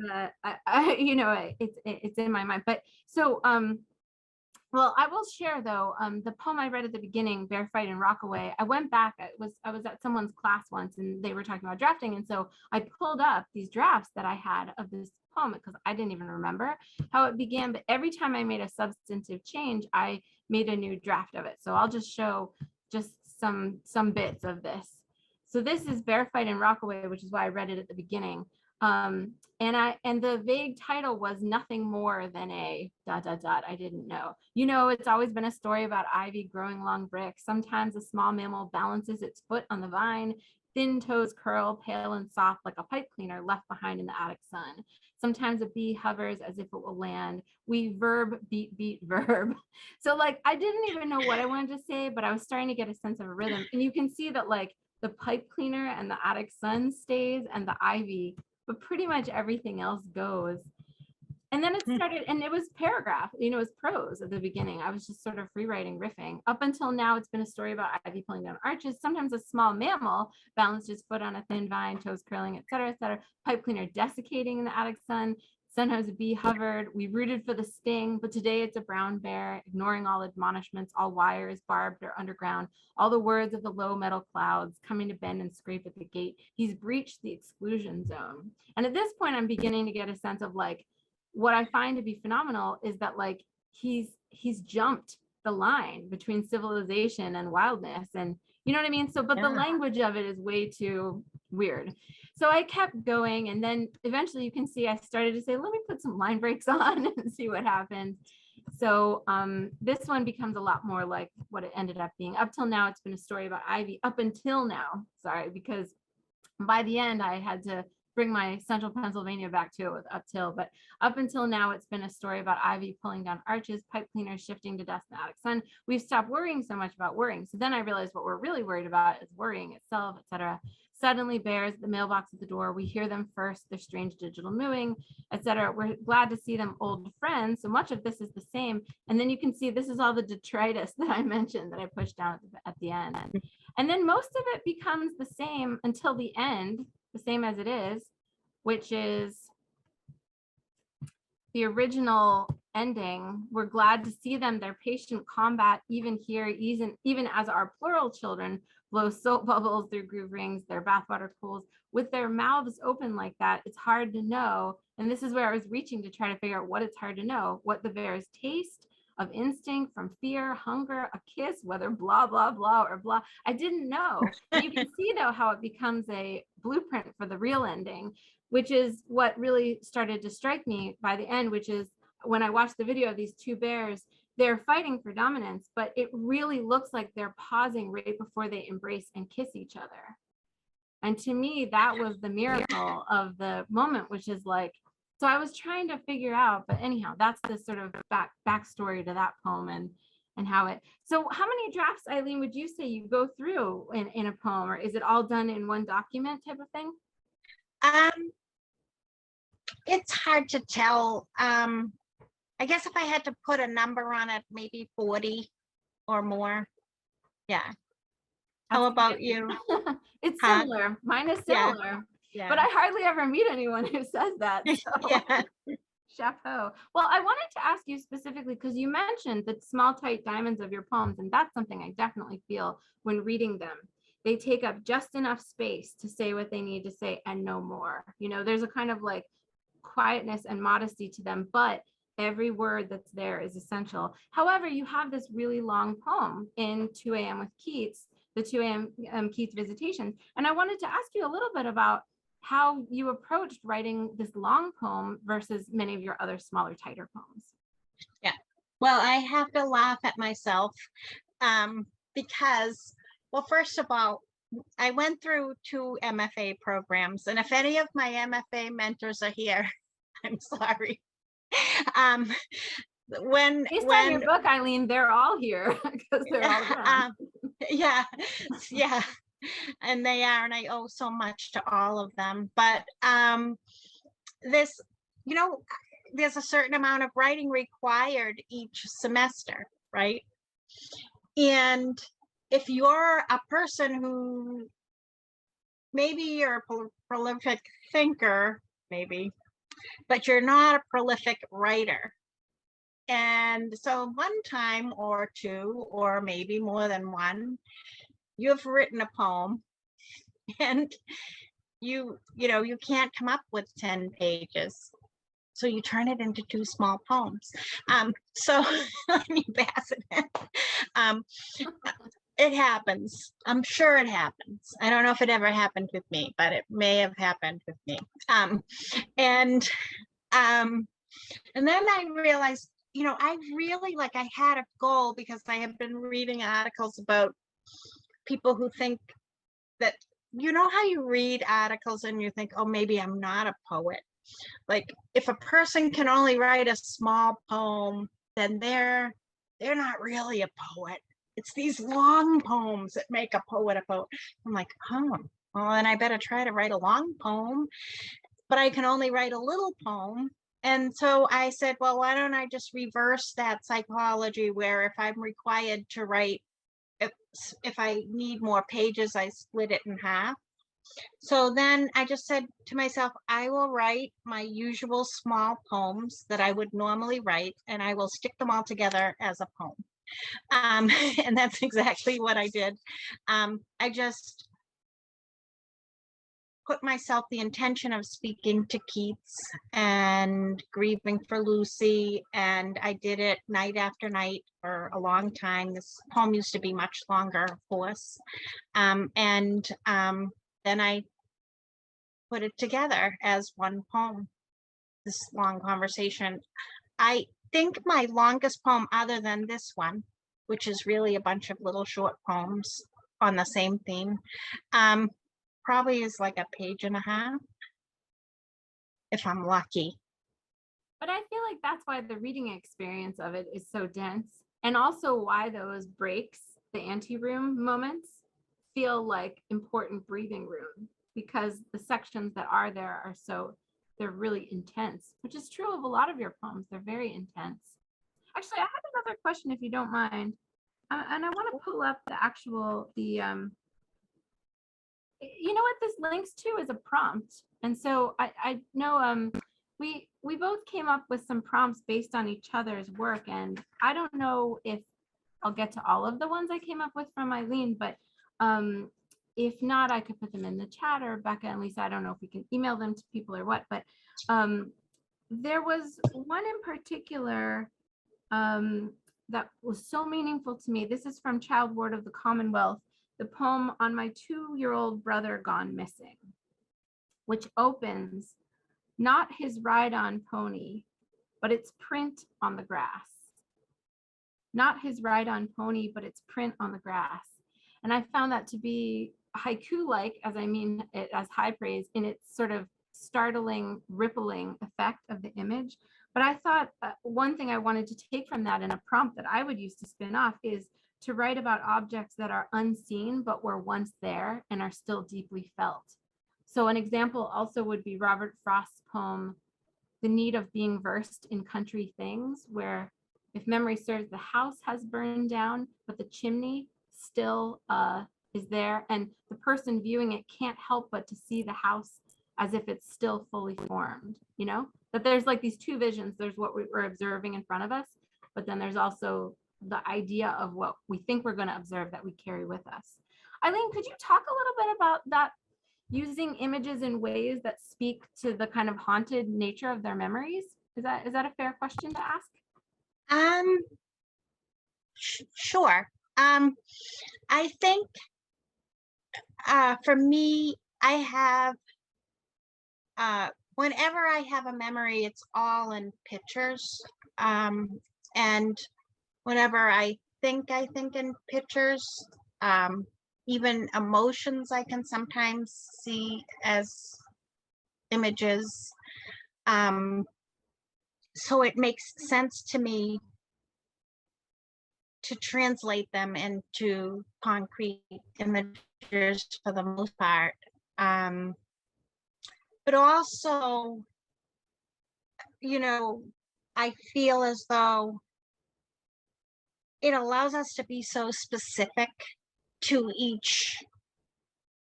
S3: you know, it's in my mind. But so well, I will share though, the poem I read at the beginning, Bear Fight and Rockaway, I went back, I was at someone's class once and they were talking about drafting. And so I pulled up these drafts that I had of this poem because I didn't even remember how it began. But every time I made a substantive change, I made a new draft of it. So I'll just show just some bits of this. So this is Bear Fight and Rockaway, which is why I read it at the beginning. And the vague title was nothing more than a ... I didn't know. You know, it's always been a story about ivy growing along bricks. Sometimes a small mammal balances its foot on the vine. Thin toes curl, pale and soft, like a pipe cleaner left behind in the attic sun. Sometimes a bee hovers as if it will land. We verb, beat, verb. So like, I didn't even know what I wanted to say, but I was starting to get a sense of a rhythm. And you can see that like the pipe cleaner and the attic sun stays and the ivy, but pretty much everything else goes. And then it started, and it was paragraph, you know, it was prose at the beginning. I was just sort of free writing, riffing. Up until now, it's been a story about ivy pulling down arches. Sometimes a small mammal balanced his foot on a thin vine, toes curling, et cetera, et cetera. Pipe cleaner desiccating in the attic sun. Sometimes a bee hovered. We rooted for the sting, but today it's a brown bear, ignoring all admonishments, all wires, barbed or underground, all the words of the low metal clouds coming to bend and scrape at the gate. He's breached the exclusion zone. And at this point, I'm beginning to get a sense of like, what I find to be phenomenal is that like he's jumped the line between civilization and wildness, and you know what I mean? So, but the language of it is way too weird. So I kept going, and then eventually you can see I started to say, let me put some line breaks on and see what happens. So this one becomes a lot more like what it ended up being. Up till now, it's been a story about ivy. Up until now, sorry, because by the end I had to bring my central Pennsylvania back to it with up till, but up until now, it's been a story about ivy pulling down arches, pipe cleaners shifting to dust in the attic sun. We've stopped worrying so much about worrying. So then I realized what we're really worried about is worrying itself, etc. Suddenly bears, the mailbox at the door, we hear them first, their strange digital mooing, etc. We're glad to see them, old friends. So much of this is the same. And then you can see this is all the detritus that I mentioned that I pushed down at the end. And then most of it becomes the same until the end, the same as it is, which is the original ending. We're glad to see them, their patient combat, even here, even as our plural children blow soap bubbles through groove rings, their bathwater cools, with their mouths open like that, it's hard to know. And this is where I was reaching to try to figure out what it's hard to know, what the bears taste of instinct, from fear, hunger, a kiss, whether blah, blah, blah, or blah. I didn't know. You can see though how it becomes a blueprint for the real ending, which is what really started to strike me by the end, which is when I watched the video of these two bears, they're fighting for dominance, but it really looks like they're pausing right before they embrace and kiss each other. And to me, that was the miracle of the moment, which is like, so I was trying to figure out, but anyhow, that's the sort of backstory to that poem and how it. So how many drafts, Eileen, would you say you go through in a poem, or is it all done in one document type of thing?
S4: It's hard to tell. I guess if I had to put a number on it, maybe 40 or more. Yeah. How about you?
S3: It's similar. Mine is similar. Yeah. But I hardly ever meet anyone who says that. So. Yeah. Chapeau. Well, I wanted to ask you specifically, because you mentioned the small, tight diamonds of your poems, and that's something I definitely feel when reading them. They take up just enough space to say what they need to say and no more. You know, there's a kind of like quietness and modesty to them, but every word that's there is essential. However, you have this really long poem in 2 a.m. with Keats, the 2 a.m. Keats Visitations. And I wanted to ask you a little bit about how you approached writing this long poem versus many of your other smaller, tighter poems.
S4: Yeah, well, I have to laugh at myself because, well, first of all, I went through 2 MFA programs, and if any of my MFA mentors are here, I'm sorry. When
S3: Based on your book, Eileen, they're all here because they're all around.
S4: yeah, yeah, and they are, and I owe so much to all of them. But this, you know, there's a certain amount of writing required each semester, right? And if you're a person who maybe you're a prolific thinker, maybe, but you're not a prolific writer. And so one time or two, or maybe more than one, you've written a poem and you can't come up with 10 pages. So you turn it into 2 small poems. So let me pass it in. It happens. I'm sure it happens. I don't know if it ever happened with me, but it may have happened with me. And then I realized, I really I had a goal because I have been reading articles about people who think that, how you read articles and you think, oh, maybe I'm not a poet. Like if a person can only write a small poem, then they're not really a poet. It's these long poems that make a poet a poet. I'm like, oh, well, then I better try to write a long poem, but I can only write a little poem. And so I said, well, why don't I just reverse that psychology where if I'm required to write, if I need more pages, I split it in half. So then I just said to myself, I will write my usual small poems that I would normally write, and I will stick them all together as a poem. And that's exactly what I did. I just put myself the intention of speaking to Keats and grieving for Lucy, and I did it night after night for a long time. This poem used to be much longer, of course. Then I put it together as one poem, this long conversation. I think my longest poem, other than this one, which is really a bunch of little short poems on the same theme, probably is like a page and a half, if I'm lucky.
S3: But I feel like that's why the reading experience of it is so dense, and also why those breaks, the anteroom moments, feel like important breathing room, because the sections that are there are they're really intense, which is true of a lot of your poems. They're very intense. Actually, I have another question if you don't mind. And I want to pull up you know what this links to is a prompt. And so I know we both came up with some prompts based on each other's work. And I don't know if I'll get to all of the ones I came up with from Eileen, but if not, I could put them in the chat, or Becca and Lisa, I don't know if we can email them to people or what, but there was one in particular that was so meaningful to me. This is from Child Ward of the Commonwealth, the poem On My 2-Year-Old Brother Gone Missing, which opens, not his ride-on pony, but its print on the grass. Not his ride-on pony, but its print on the grass. And I found that to be haiku-like, as I mean it as high praise, in its sort of startling, rippling effect of the image. But I thought one thing I wanted to take from that in a prompt that I would use to spin off is to write about objects that are unseen, but were once there and are still deeply felt. So an example also would be Robert Frost's poem, The Need of Being Versed in Country Things, where, if memory serves, the house has burned down, but the chimney still is there, and the person viewing it can't help but to see the house as if it's still fully formed, that there's like these two visions. There's what we're observing in front of us, but then there's also the idea of what we think we're going to observe that we carry with us. Eileen, could you talk a little bit about that, using images in ways that speak to the kind of haunted nature of their memories? Is that a fair question to ask?
S4: Sure. I think for me, I have whenever I have a memory, it's all in pictures. And whenever I think in pictures. Even emotions I can sometimes see as images. So it makes sense to me to translate them into concrete images for the most part. But also, you know, I feel as though it allows us to be so specific to each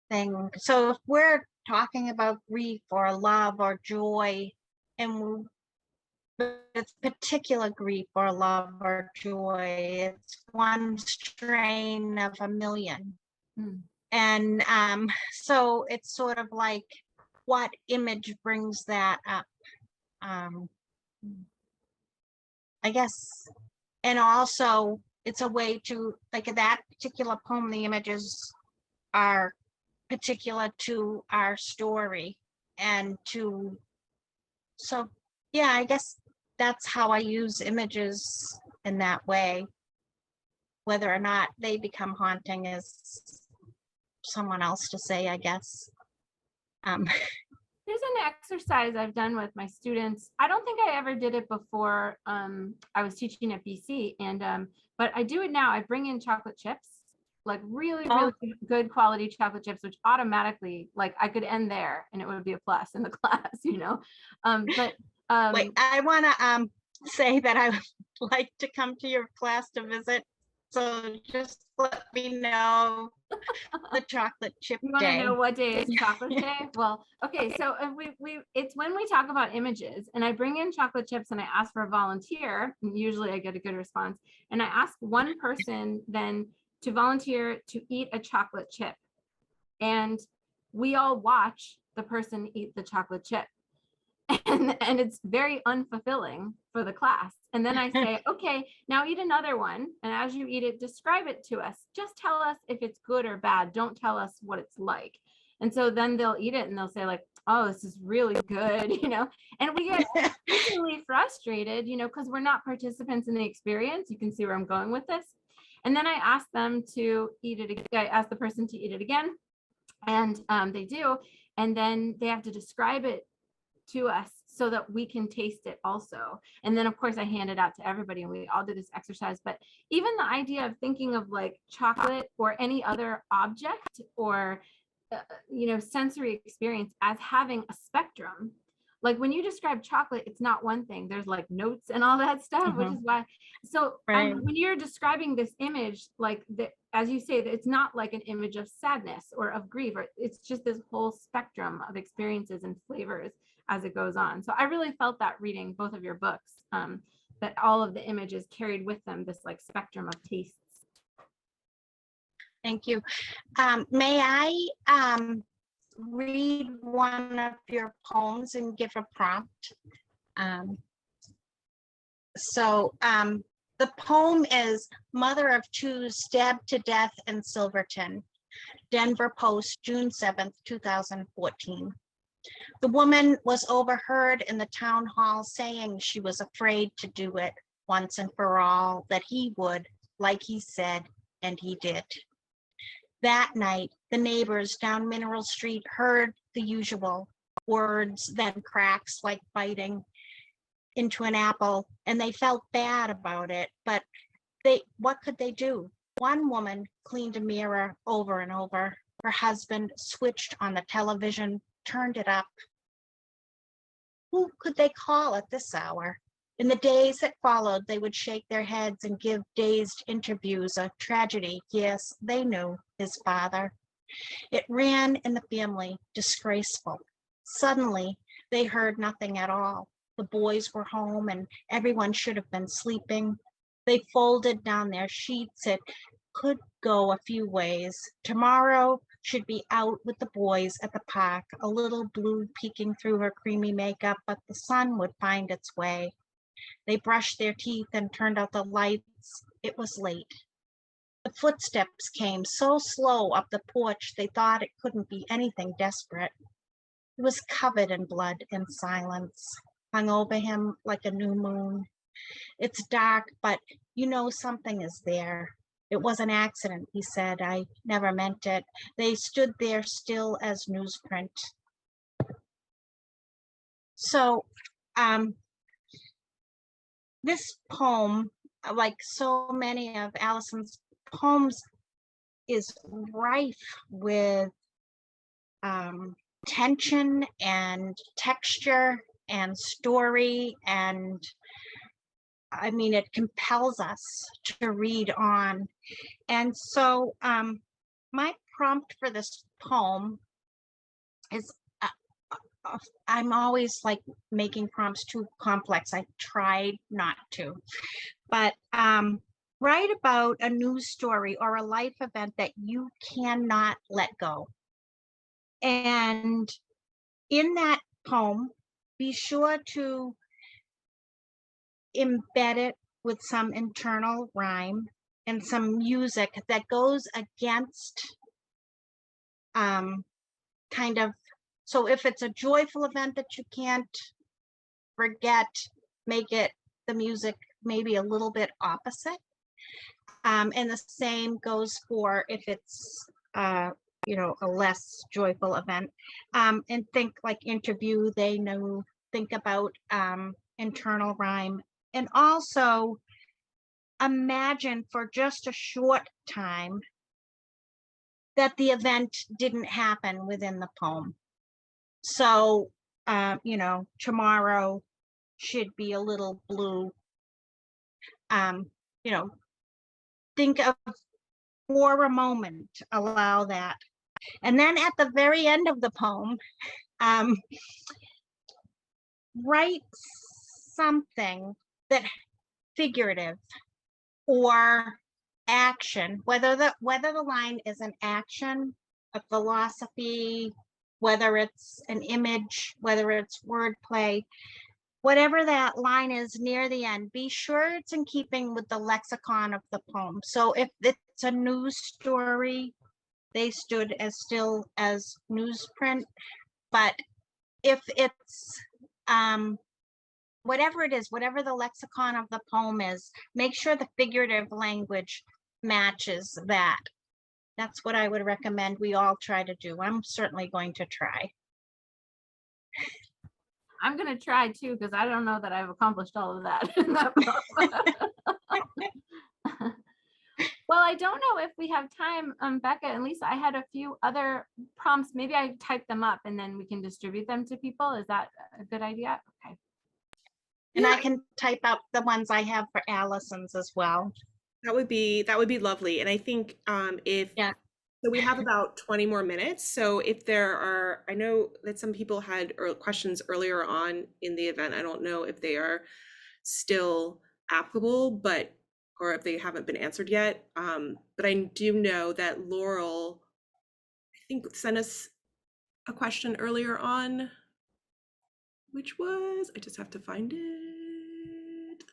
S4: thing. So if we're talking about grief or love or joy, and it's particular grief or love or joy, it's one strain of a million. And so it's sort of like, what image brings that up? I guess. And also it's a way to, like, that particular poem, the images are particular to our story and to, so yeah, I guess that's how I use images in that way. Whether or not they become haunting is someone else to say, I guess.
S3: There's an exercise I've done with my students. I don't think I ever did it before. I was teaching at BC, and but I do it now. I bring in chocolate chips, like really good quality chocolate chips, which automatically, like, I could end there and it would be a plus in the class, you know. Wait,
S4: I want to say that I would like to come to your class to visit. So just let me know the chocolate chip
S3: you want
S4: day.
S3: to know what day is chocolate day? Well, okay, so it's when we talk about images, and I bring in chocolate chips and I ask for a volunteer, and usually I get a good response, and I ask one person then to volunteer to eat a chocolate chip, and we all watch the person eat the chocolate chip. And it's very unfulfilling for the class. And then I say, okay, now eat another one. And as you eat it, describe it to us. Just tell us if it's good or bad. Don't tell us what it's like. And so then they'll eat it and they'll say, like, oh, this is really good, you know. And we get really frustrated, you know, because we're not participants in the experience. You can see where I'm going with this. And then I ask them to eat it again. I ask the person to eat it again. And they do. And then they have to describe it to us so that we can taste it also. And then of course I hand it out to everybody and we all do this exercise. But even the idea of thinking of like chocolate or any other object or you know, sensory experience as having a spectrum. Like when you describe chocolate, it's not one thing. There's like notes and all that stuff, which is why. So when you're describing this image, like as you say, that it's not like an image of sadness or of grief, or it's just this whole spectrum of experiences and flavors as it goes on. So I really felt that reading both of your books, that all of the images carried with them this like spectrum of tastes.
S4: Thank you. May I read one of your poems and give a prompt? The poem is Mother of Two Stabbed to Death in Silverton, Denver Post, June 7th, 2014. The woman was overheard in the town hall saying she was afraid to do it once and for all, that he would, like he said, and he did. That night, the neighbors down Mineral Street heard the usual words, then cracks like biting into an apple, and they felt bad about it, but what could they do? One woman cleaned a mirror over and over. Her husband switched on the television, turned it up. Who could they call at this hour? In the days that followed, they would shake their heads and give dazed interviews. A tragedy, yes, they knew his father. It ran in the family, disgraceful. Suddenly, they heard nothing at all. The boys were home and everyone should have been sleeping. They folded down their sheets. It could go a few ways. Tomorrow should be out with the boys at the park, a little blue peeking through her creamy makeup, but the sun would find its way. They brushed their teeth and turned out the lights. It was late. The footsteps came so slow up the porch they thought it couldn't be anything desperate. It was covered in blood and silence, hung over him like a new moon. It's dark, but you know something is there. It was an accident, he said. I never meant it. They stood there still as newsprint. So this poem, like so many of Allison's poems, is rife with tension and texture and story, and I mean, it compels us to read on. And so my prompt for this poem is, I'm always like making prompts too complex. I tried not to, but write about a news story or a life event that you cannot let go. And in that poem, be sure to embed it with some internal rhyme and some music that goes against kind of, so if it's a joyful event that you can't forget, make it the music maybe a little bit opposite. And the same goes for if it's you know, a less joyful event. And think like interview, they know, think about internal rhyme. And also imagine for just a short time that the event didn't happen within the poem. So, you know, tomorrow should be a little blue. You know, think of for a moment, allow that. And then at the very end of the poem, write something that figurative or action, whether the line is an action, a philosophy, whether it's an image, whether it's wordplay, whatever that line is near the end, be sure it's in keeping with the lexicon of the poem. So if it's a news story, they stood as still as newsprint. But if it's whatever it is, whatever the lexicon of the poem is, make sure the figurative language matches that. That's what I would recommend we all try to do. I'm certainly going to try.
S3: I'm gonna try too, because I don't know that I've accomplished all of that in that poem. Well, I don't know if we have time, Becca and Lisa. I had a few other prompts. Maybe I type them up and then we can distribute them to people. Is that a good idea? Okay.
S4: And
S1: Yeah.
S4: I can type up the ones I have for Allison's as well.
S1: That would be lovely. And I think if so we have about 20 more minutes. So if there are, I know that some people had questions earlier on in the event. I don't know if they are still applicable, but or if they haven't been answered yet. But I do know that Laurel, I think, sent us a question earlier on, which was, I just have to find it.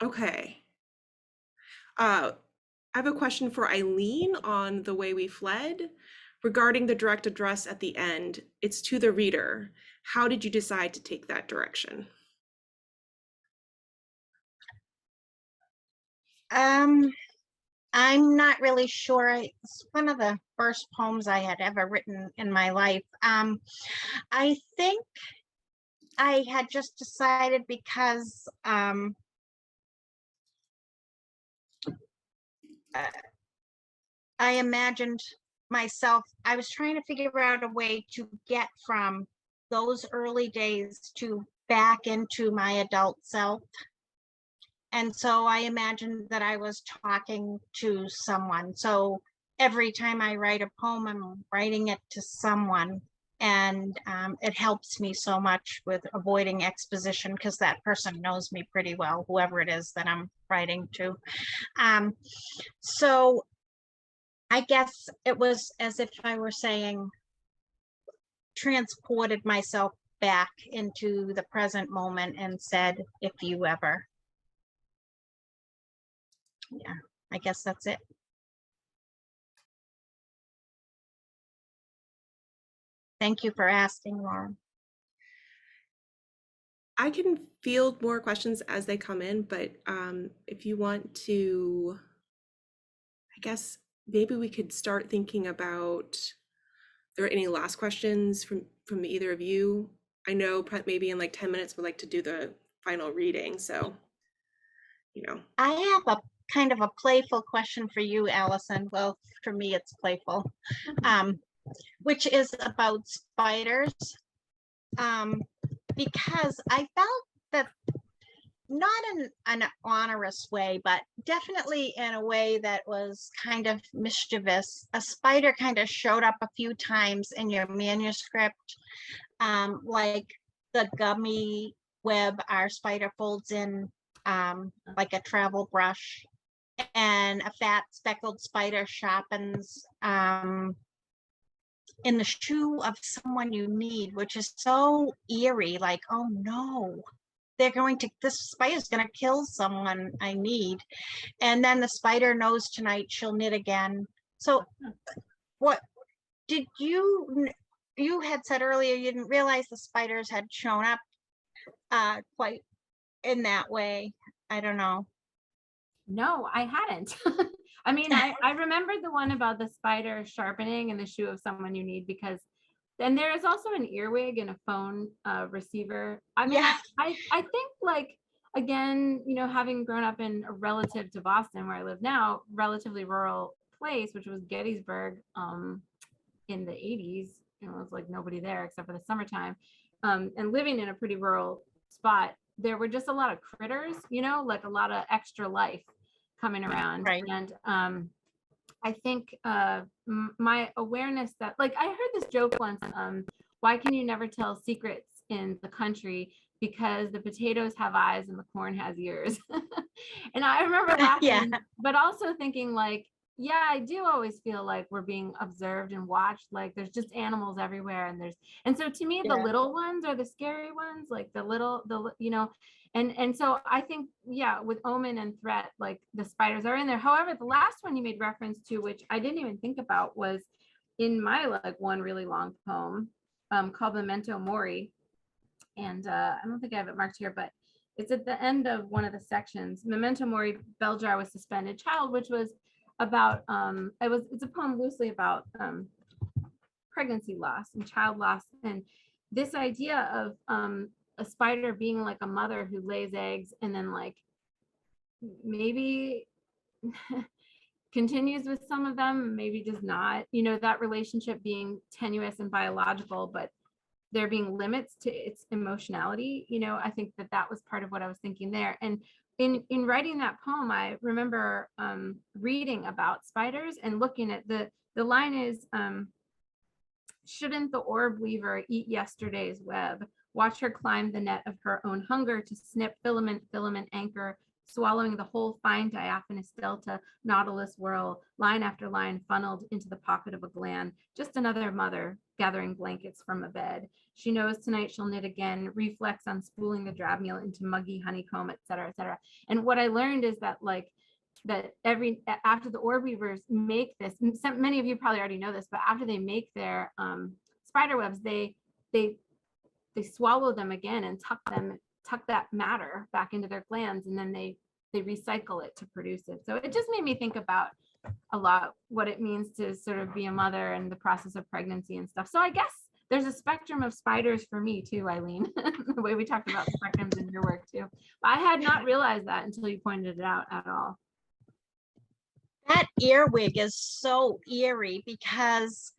S1: Okay. I have a question for Eileen on The Way We Fled. Regarding the direct address at the end, it's to the reader. How did you decide to take that direction?
S4: I'm not really sure. It's one of the first poems I had ever written in my life. I think I had just decided because I imagined myself, I was trying to figure out a way to get from those early days to back into my adult self. And so I imagined that I was talking to someone. So every time I write a poem, I'm writing it to someone. And it helps me so much with avoiding exposition because that person knows me pretty well, whoever it is that I'm writing to. So I guess it was as if I were saying, transported myself back into the present moment and said, if you ever. Yeah, I guess that's it. Thank you for asking, Lauren.
S1: I can field more questions as they come in, but if you want to, I guess maybe we could start thinking about, there are any last questions from either of you? I know maybe in like 10 minutes we'd like to do the final reading, so, you know.
S4: I have a kind of a playful question for you, Allison. Well, for me, it's playful, which is about spiders. Because I felt that, not in an onerous way, but definitely in a way that was kind of mischievous, a spider kind of showed up a few times in your manuscript, like the gummy web our spider folds in, like a travel brush, and a fat speckled spider sharpens in the shoe of someone you need, which is so eerie, like, oh no, this spider's gonna kill someone I need. And then the spider knows tonight she'll knit again. So what did you had said earlier you didn't realize the spiders had shown up quite in that way. I don't know.
S3: No, I hadn't. I mean, I remembered the one about the spider sharpening in the shoe of someone you need, because then there is also an earwig and a phone receiver. I mean,
S4: Yeah.
S3: I think, like, again, you know, having grown up in a relative to Boston, where I live now, relatively rural place, which was Gettysburg, in the 80s, you know, it was like nobody there except for the summertime, and living in a pretty rural spot, there were just a lot of critters, you know, like a lot of extra life coming around.
S4: Right.
S3: And I think my awareness that, like, I heard this joke once, why can you never tell secrets in the country? Because the potatoes have eyes and the corn has ears. And I remember laughing,
S4: Yeah.
S3: but also thinking, like, yeah, I do always feel like we're being observed and watched. Like, there's just animals everywhere, and so to me, the
S4: Yeah.
S3: little ones are the scary ones, like you know, and so I think, yeah, with Omen and Threat, like, the spiders are in there. However, the last one you made reference to, which I didn't even think about, was in my, like, one really long poem called Memento Mori. And I don't think I have it marked here, but it's at the end of one of the sections. Memento Mori, bell jar with suspended child, which was about it's a poem loosely about pregnancy loss and child loss, and this idea of a spider being like a mother who lays eggs and then, like, maybe continues with some of them, maybe does not, you know, that relationship being tenuous and biological, but there being limits to its emotionality. You know, I think that was part of what I was thinking there. And in writing that poem, I remember reading about spiders and looking at the line is, shouldn't the orb weaver eat yesterday's web, watch her climb the net of her own hunger to snip filament anchor, swallowing the whole fine diaphanous delta, nautilus whirl, line after line funneled into the pocket of a gland, just another mother gathering blankets from a bed. She knows tonight she'll knit again, reflex on spooling the drab meal into muggy honeycomb, et cetera, et cetera. And what I learned is that, like, that after the orb weavers make this, many of you probably already know this, but after they make their spider webs, they swallow them again and tuck that matter back into their glands, and then they recycle it to produce it. So it just made me think about a lot what it means to sort of be a mother and the process of pregnancy and stuff. So I guess there's a spectrum of spiders for me too, Eileen, the way we talked about spectrums in your work too. But I had not realized that until you pointed it out at all.
S4: That earwig is so eerie because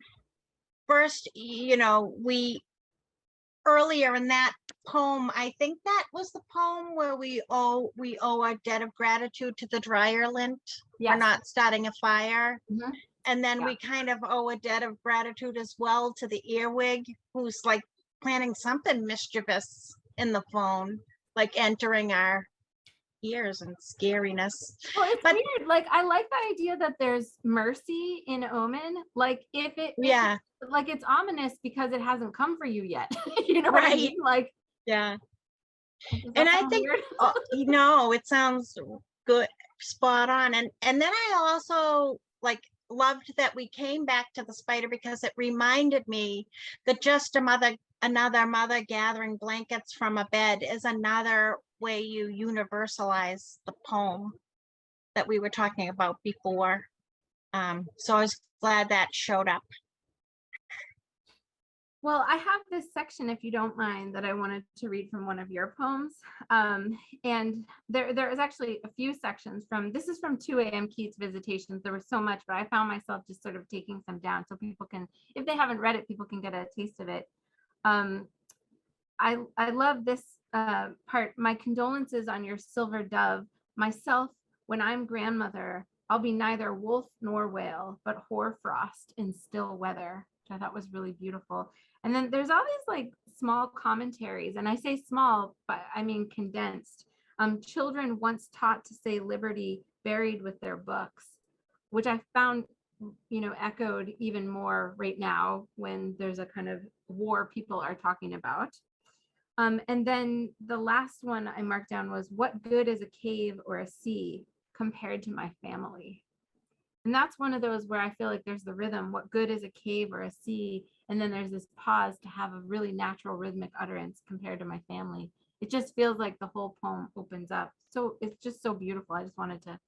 S4: first, you know, earlier in that poem, I think that was the poem where we owe a debt of gratitude to the dryer lint for not starting a fire. Mm-hmm. And then we kind of owe a debt of gratitude as well to the earwig, who's like planning something mischievous in the phone, like entering our ears and scariness.
S3: Well, it's weird. Like, I like the idea that there's mercy in Omen. Like, like, it's ominous because it hasn't come for you yet. You know what I mean? Like,
S4: yeah. And I think, you know, it sounds good, spot on. And then I also, like, loved that we came back to the spider because it reminded me that just a mother another mother gathering blankets from a bed is another way you universalize the poem that we were talking about before. So I was glad that showed up.
S3: Well, I have this section, if you don't mind, that I wanted to read from one of your poems. And there is actually a few sections from, this is from 2 a.m. Keats Visitations. There was so much, but I found myself just sort of taking some down so people can, if they haven't read it, people can get a taste of it. I love this part. My condolences on your silver dove. Myself, when I'm grandmother, I'll be neither wolf nor whale, but hoarfrost in still weather, which I thought was really beautiful. And then there's all these like small commentaries, and I say small, but I mean condensed. Children once taught to say liberty buried with their books, which I found, you know, echoed even more right now when there's a kind of war people are talking about. And then the last one I marked down was, what good is a cave or a sea compared to my family? And that's one of those where I feel like there's the rhythm. What good is a cave or a sea? And then there's this pause to have a really natural rhythmic utterance compared to my family. It just feels like the whole poem opens up. So it's just so beautiful. I just wanted to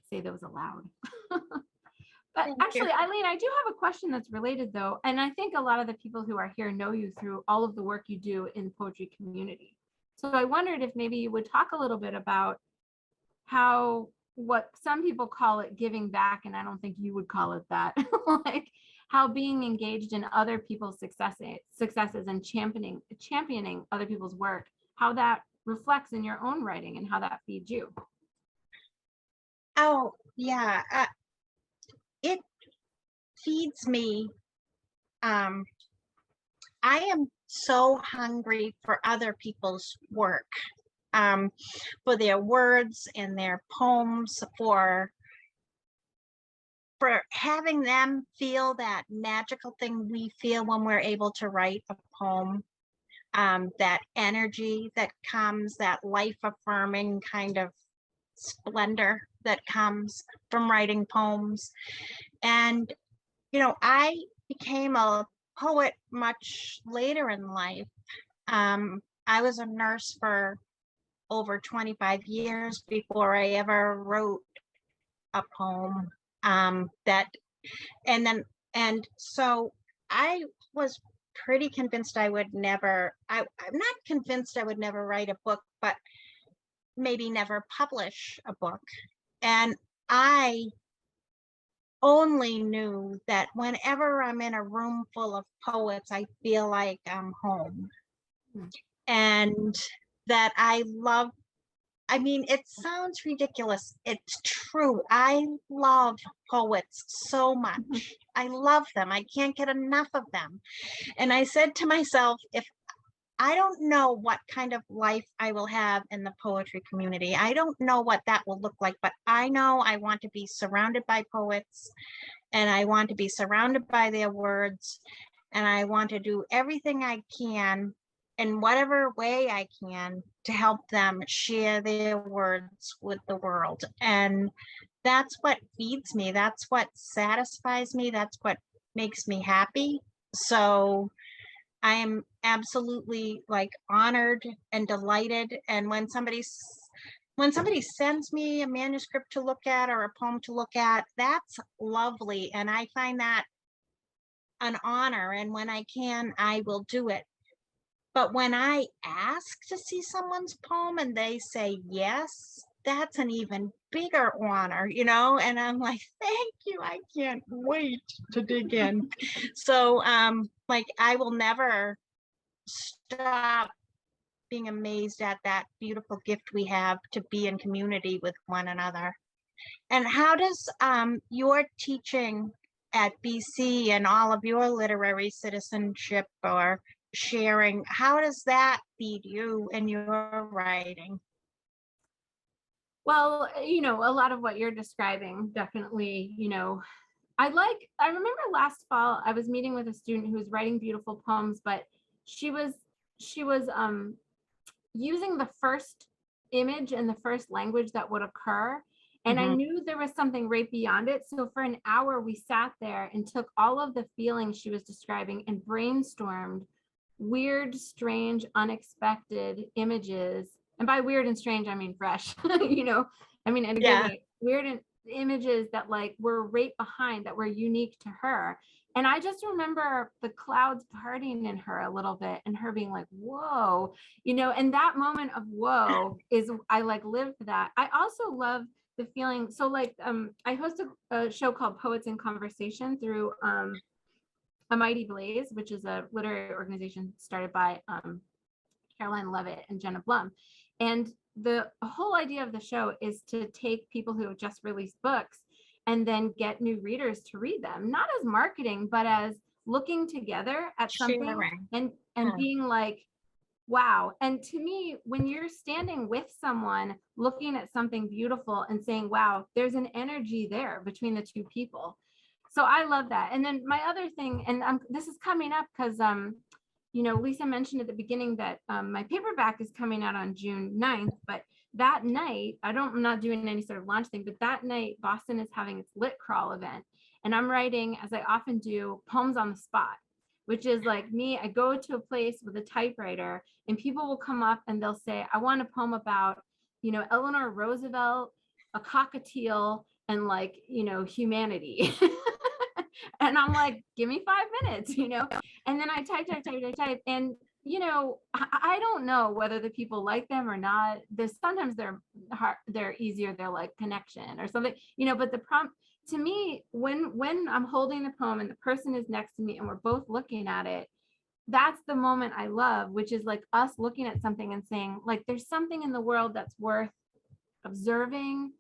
S3: say those aloud. But
S4: Thank
S3: actually,
S4: you.
S3: Eileen, I do have a question that's related though. And I think a lot of the people who are here know you through all of the work you do in the poetry community. So I wondered if maybe you would talk a little bit about how, what some people call it giving back, and I don't think you would call it that, like how being engaged in other people's successes and championing other people's work, how that reflects in your own writing and how that feeds you.
S4: Oh, yeah. It feeds me. I am so hungry for other people's work, for their words and their poems, for having them feel that magical thing we feel when we're able to write a poem, that energy that comes, that life-affirming kind of splendor that comes from writing poems. And, you know, I became a poet much later in life. I was a nurse for over 25 years before I ever wrote a poem. And so I was pretty convinced I would never, I'm not convinced I would never write a book, but maybe never publish a book. And I only knew that whenever I'm in a room full of poets, I feel like I'm home. And that I love, I mean, it sounds ridiculous. It's true. I love poets so much. I love them. I can't get enough of them. And I said to myself, if I don't know what kind of life I will have in the poetry community, I don't know what that will look like, but I know I want to be surrounded by poets, and I want to be surrounded by their words, and I want to do everything I can in whatever way I can to help them share their words with the world. And that's what feeds me. That's what satisfies me. That's what makes me happy. So I am absolutely like honored and delighted. And when somebody sends me a manuscript to look at or a poem to look at, that's lovely. And I find that an honor. And when I can, I will do it. But when I ask to see someone's poem and they say yes, that's an even bigger honor, you know? And I'm like, thank you. I can't wait to dig in. So like I will never stop being amazed at that beautiful gift we have to be in community with one another. And how does your teaching at BC and all of your literary citizenship or sharing, how does that feed you in your writing?
S3: Well, you know, a lot of what you're describing, definitely, you know, I remember last fall, I was meeting with a student who was writing beautiful poems, but she was using the first image and the first language that would occur. And I knew there was something right beyond it. So for an hour, we sat there and took all of the feelings she was describing and brainstormed weird, strange, unexpected images. And by weird and strange, I mean fresh, you know, I mean, in a good way, weird and images that like were right behind, that were unique to her. And I just remember the clouds parting in her a little bit and her being like, whoa, you know, and that moment of whoa is, I like lived that. I also love the feeling. So like, I host a show called Poets in Conversation through A Mighty Blaze, which is a literary organization started by Caroline Levitt and Jenna Blum. And the whole idea of the show is to take people who have just released books and then get new readers to read them, not as marketing, but as looking together at something and being like, wow. And to me, when you're standing with someone looking at something beautiful and saying, wow, there's an energy there between the two people. So I love that. And then my other thing, and this is coming up because, you know, Lisa mentioned at the beginning that my paperback is coming out on June 9th, but that night, I'm not doing any sort of launch thing, but that night, Boston is having its Lit Crawl event. And I'm writing, as I often do, poems on the spot, which is like me, I go to a place with a typewriter and people will come up and they'll say, I want a poem about, you know, Eleanor Roosevelt, a cockatiel, and like, you know, humanity. And I'm like, give me 5 minutes, you know? And then I type. And, you know, I don't know whether the people like them or not. There's sometimes they're easier. They're like connection or something, you know, but the prompt to me, when I'm holding the poem and the person is next to me and we're both looking at it, that's the moment I love, which is like us looking at something and saying, like, there's something in the world that's worth observing,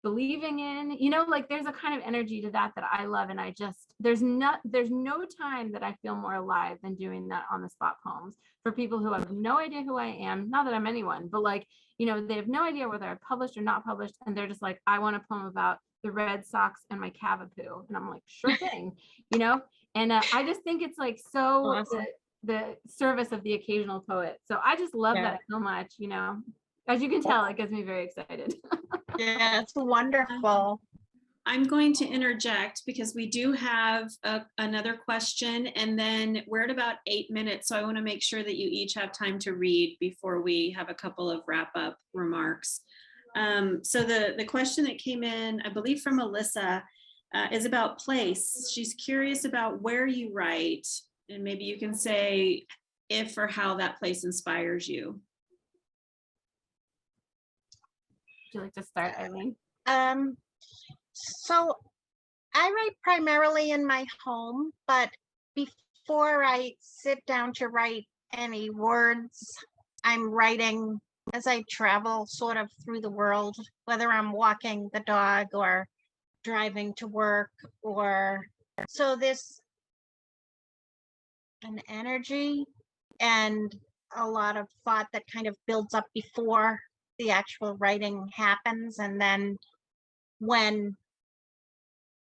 S3: believing in, you know, like there's a kind of energy to that I love. And I just, there's no time that I feel more alive than doing that on the spot poems for people who have no idea who I am. Not that I'm anyone, but like, you know, they have no idea whether I'm published or not published. And they're just like, I want a poem about the Red Sox and my Cavapoo. And I'm like, sure thing, you know? And I just think it's like so awesome. The service of the occasional poet. So I just love that so much, you know? As you can tell, it gets me very excited.
S4: Yeah, it's wonderful.
S2: I'm going to interject because we do have another question, and then we're at about 8 minutes. So I want to make sure that you each have time to read before we have a couple of wrap up remarks. So the question that came in, I believe from Alyssa, is about place. She's curious about where you write, and maybe you can say if or how that place inspires you.
S3: Would you like to start, Eileen?
S4: So I write primarily in my home, but before I sit down to write any words, I'm writing as I travel sort of through the world, whether I'm walking the dog or driving to work, or so there's an energy and a lot of thought that kind of builds up before the actual writing happens. And then when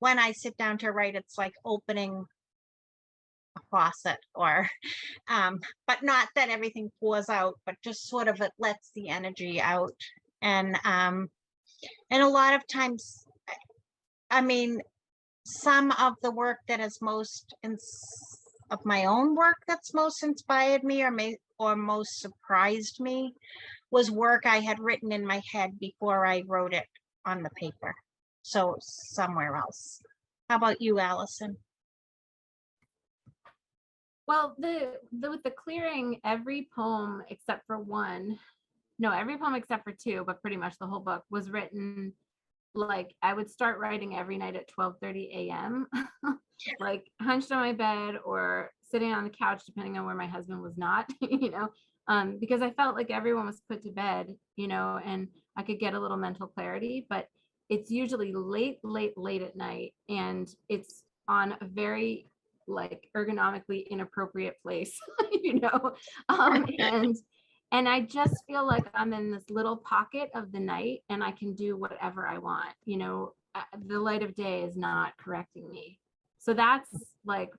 S4: I sit down to write, it's like opening a faucet, or but not that everything pours out, but just sort of it lets the energy out. And a lot of times, I mean, some of the work that is most of my own work that's most inspired me or most surprised me was work I had written in my head before I wrote it on the paper. So somewhere else. How about you, Allison?
S3: Well, with the clearing, every poem except for every poem except for two, but pretty much the whole book was written like I would start writing every night at 12:30 a.m. like hunched on my bed or sitting on the couch, depending on where my husband was not, you know, because I felt like everyone was put to bed, you know, and I could get a little mental clarity, but it's usually late at night, and it's on a very like ergonomically inappropriate place, you know, and I just feel like I'm in this little pocket of the night and I can do whatever I want, you know, the light of day is not correcting me. So that's like,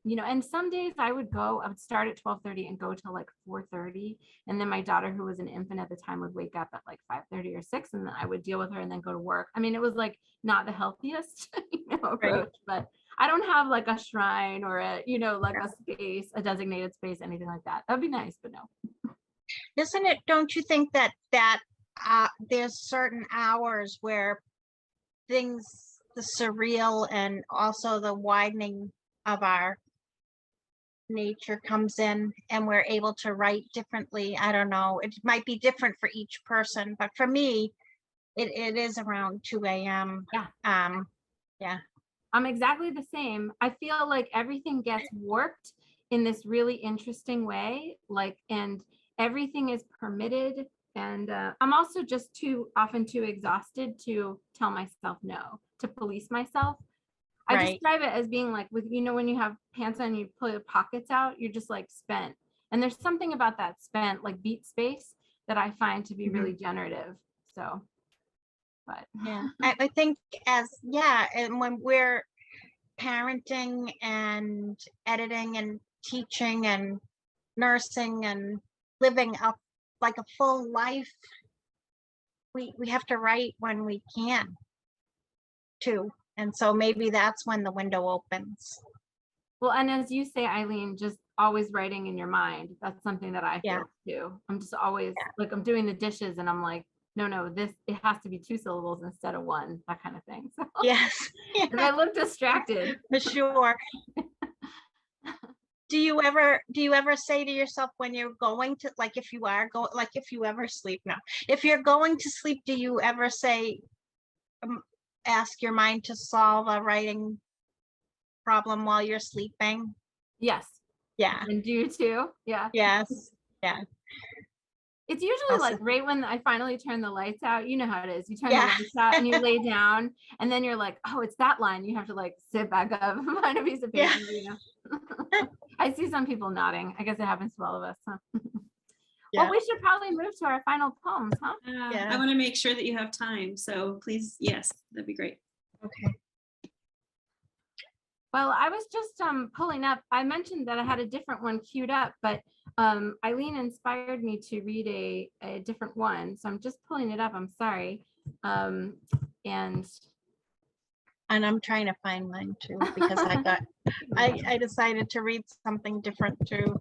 S3: you know, and some days I would start at 12:30 and go till like 4:30. And then my daughter, who was an infant at the time, would wake up at like 5:30 or 6, and then I would deal with her and then go to work. I mean, it was like not the healthiest, you know, approach, but I don't have like a shrine or a, like a space, a designated space, anything like that. That'd be nice, but no.
S4: Isn't it, don't you think that there's certain hours where things, the surreal and also the widening of our nature comes in and we're able to write differently? I don't know. It might be different for each person, but for me, it is around 2 a.m.
S3: Yeah.
S4: Yeah.
S3: I'm exactly the same. I feel like everything gets warped in this really interesting way, and everything is permitted. And I'm also just too often too exhausted to tell myself no, to police myself. I
S4: Right.
S3: describe it as being like with, when you have pants on, you pull the pockets out, you're just like spent. And there's something about that spent, like beat space, that I find to be really generative. So, but
S4: yeah, I think and when we're parenting and editing and teaching and nursing and living up like a full life, we have to write when we can too. And so maybe that's when the window opens.
S3: well, and as you say, Eileen, just always writing in your mind. That's something that I
S4: Yeah.
S3: feel too. I'm just always like, I'm doing the dishes and I'm like, no, it has to be 2 syllables instead of 1, that kind of thing. So
S4: Yes.
S3: and I look distracted.
S4: For sure. Do you ever say to yourself when you're going to, like, if you ever sleep now, if you're going to sleep, do you ever say, ask your mind to solve a writing problem while you're sleeping?
S3: Yes.
S4: Yeah.
S3: And do you too? Yeah.
S4: Yes. Yeah.
S3: It's usually
S4: Also-
S3: like right when I finally turn the lights out. You know how it is. You turn
S4: Yeah.
S3: the lights out and you lay down, and then you're like, oh, it's that line. You have to like sit back up, find a piece of paper.
S4: Yeah.
S3: I see some people nodding. I guess it happens to all of us, huh?
S4: Yeah.
S3: Well, we should probably move to our final poems, huh?
S4: Yeah.
S2: I want to make sure that you have time. So please, yes, that'd be great.
S4: Okay.
S3: Well, I was just pulling up. I mentioned that I had a different one queued up, but Eileen inspired me to read a different one. So I'm just pulling it up. I'm sorry. And
S4: I'm trying to find mine too, because I decided to read something different too.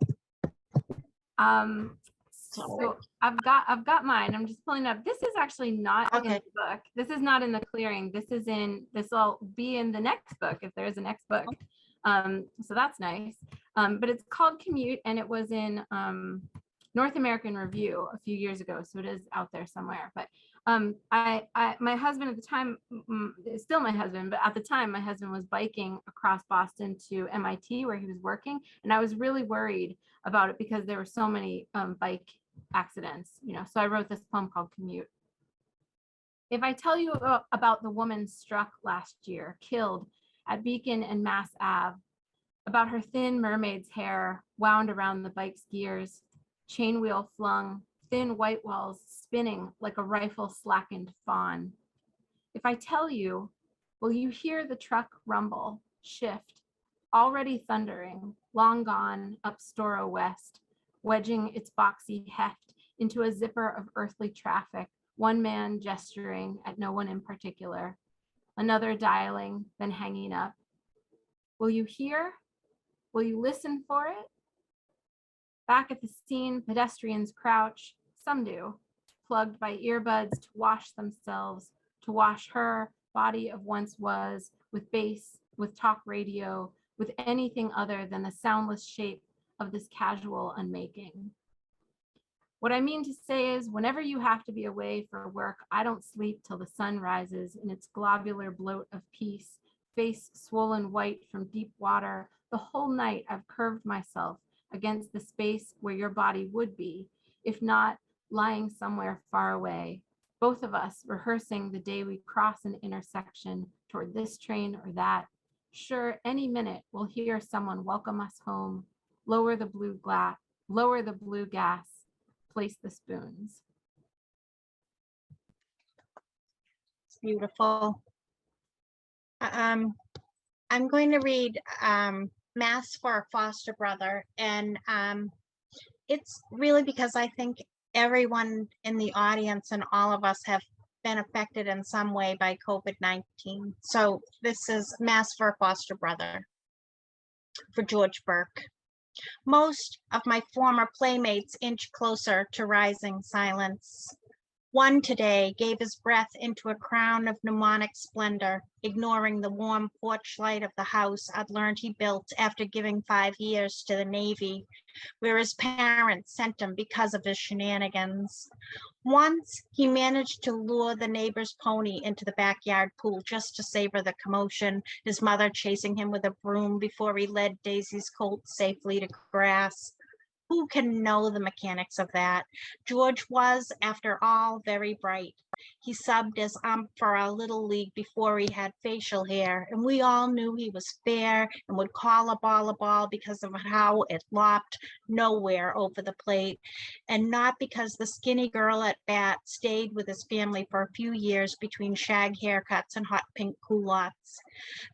S3: So I've got mine. I'm just pulling up. This is actually not in the book. This is not in the clearing. This will be in the next book if there is a next book. So that's nice. But it's called Commute, and it was in North American Review a few years ago. So it is out there somewhere. But my husband at the time, still my husband, but at the time my husband was biking across Boston to MIT where he was working. And I was really worried about it because there were so many bike accidents, so I wrote this poem called Commute. If I tell you about the woman struck last year, killed at Beacon and Mass Ave, about her thin mermaid's hair wound around the bike's gears, chain wheel flung, thin white walls spinning like a rifle slackened fawn. If I tell you, will you hear the truck rumble, shift, already thundering, long gone up Storrow West, wedging its boxy heft into a zipper of earthly traffic, one man gesturing at no one in particular, another dialing, then hanging up. Will you hear? Will you listen for it? Back at the scene, pedestrians crouch, some do, plugged by earbuds to wash themselves, to wash her body of once was, with bass, with talk radio, with anything other than the soundless shape of this casual unmaking. What I mean to say is, whenever you have to be away for work, I don't sleep till the sun rises in its globular bloat of peace, face swollen white from deep water. The whole night I've curved myself against the space where your body would be, if not lying somewhere far away. Both of us rehearsing the day we cross an intersection toward this train or that. Sure, any minute we'll hear someone welcome us home, lower the blue gas, place the spoons.
S4: It's beautiful. I'm going to read Mass for a Foster Brother, and it's really because I think everyone in the audience and all of us have been affected in some way by COVID-19. So this is Mass for a Foster Brother for George Burke. Most of my former playmates inch closer to rising silence. One today gave his breath into a crown of mnemonic splendor, ignoring the warm porch light of the house I'd learned he built after giving 5 years to the Navy, where his parents sent him because of his shenanigans. Once he managed to lure the neighbor's pony into the backyard pool just to savor the commotion, his mother chasing him with a broom before he led Daisy's colt safely to grass. Who can know the mechanics of that? George was, after all, very bright. He subbed as ump for our little league before he had facial hair, and we all knew he was fair and would call a ball because of how it lopped nowhere over the plate, and not because the skinny girl at bat stayed with his family for a few years between shag haircuts and hot pink culottes.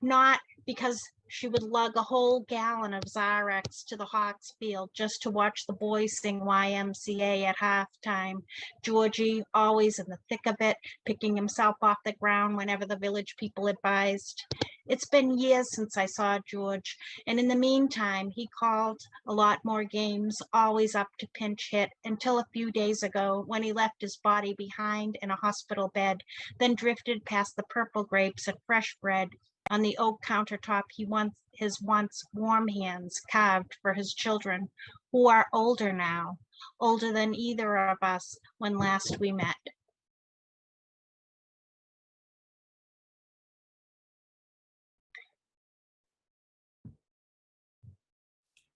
S4: Not because she would lug a whole gallon of Xyrex to the Hawks field just to watch the boys sing YMCA at halftime. Georgie, always in the thick of it, picking himself off the ground whenever the village people advised. It's been years since I saw George, and in the meantime, he called a lot more games, always up to pinch hit, until a few days ago when he left his body behind in a hospital bed, then drifted past the purple grapes and fresh bread on the oak countertop his once warm hands carved for his children, who are older now, older than either of us when last we met.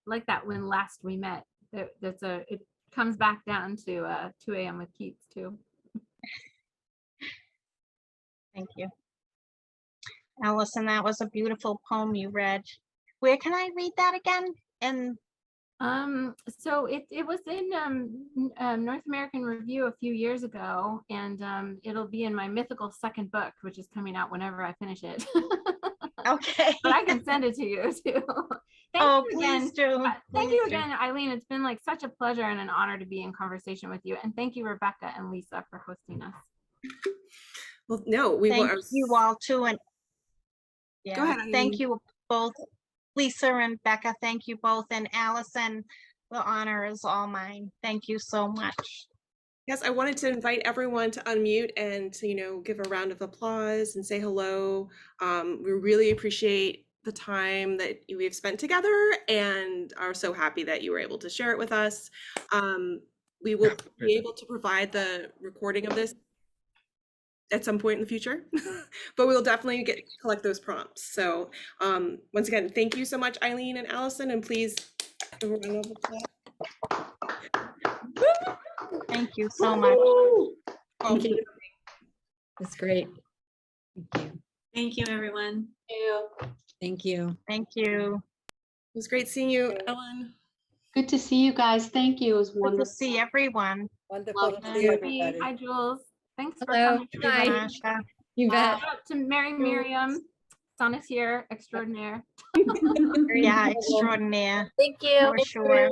S3: Like that when last we met. It comes back down to 2 a.m. with Keats too.
S4: Thank you. Allison, that was a beautiful poem you read. Where can I read that again? And
S3: So it was in North American Review a few years ago, and it'll be in my mythical second book, which is coming out whenever I finish it.
S4: okay.
S3: But I can send it to you too.
S4: Oh, please do.
S3: Thank you again, Eileen. It's been like such a pleasure and an honor to be in conversation with you. And thank you, Rebecca and Lisa, for hosting us.
S1: Well, no, we
S4: Thank
S1: will.
S4: you all too. And yeah,
S1: Go ahead, Eileen.
S4: Thank you both, Lisa and Becca. Thank you both. And Allison, the honor is all mine. Thank you so much.
S1: Yes, I wanted to invite everyone to unmute and to, give a round of applause and say hello. We really appreciate the time that we've spent together and are so happy that you were able to share it with us. We will be able to provide the recording of this at some point in the future, but we'll definitely collect those prompts. So once again, thank you so much, Eileen and Allison, and please a round of applause.
S4: Thank you so much.
S5: Thank you. That's great. Thank you.
S2: Thank you, everyone.
S5: Thank you.
S4: Thank you.
S1: It was great seeing you, Ellen.
S6: Good to see you guys. Thank you. It was
S4: Good to
S6: wonderful.
S4: see everyone.
S5: Wonderful
S6: Love
S5: to
S6: to
S5: see
S6: see
S5: everybody.
S3: Hi, Jules. Thanks for
S5: Hello.
S3: coming.
S5: Hi.
S4: Masha.
S5: You bet.
S3: Shout out to Mary Miriam, sonneteer extraordinaire.
S4: Yeah, extraordinaire.
S5: Thank you.
S4: For sure.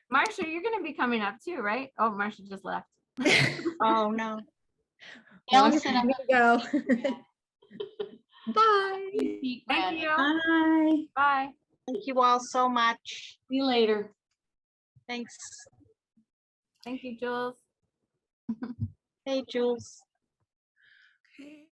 S3: Marcia, you're going to be coming up too, right? Oh, Marcia just left.
S4: Oh, no.
S6: Allison, I'm
S5: Go. Bye.
S3: Thank you.
S2: Bye.
S3: Bye.
S4: Thank you all so much.
S6: See you later.
S4: Thanks.
S3: Thank you, Jules.
S4: Hey, Jules.
S1: Okay.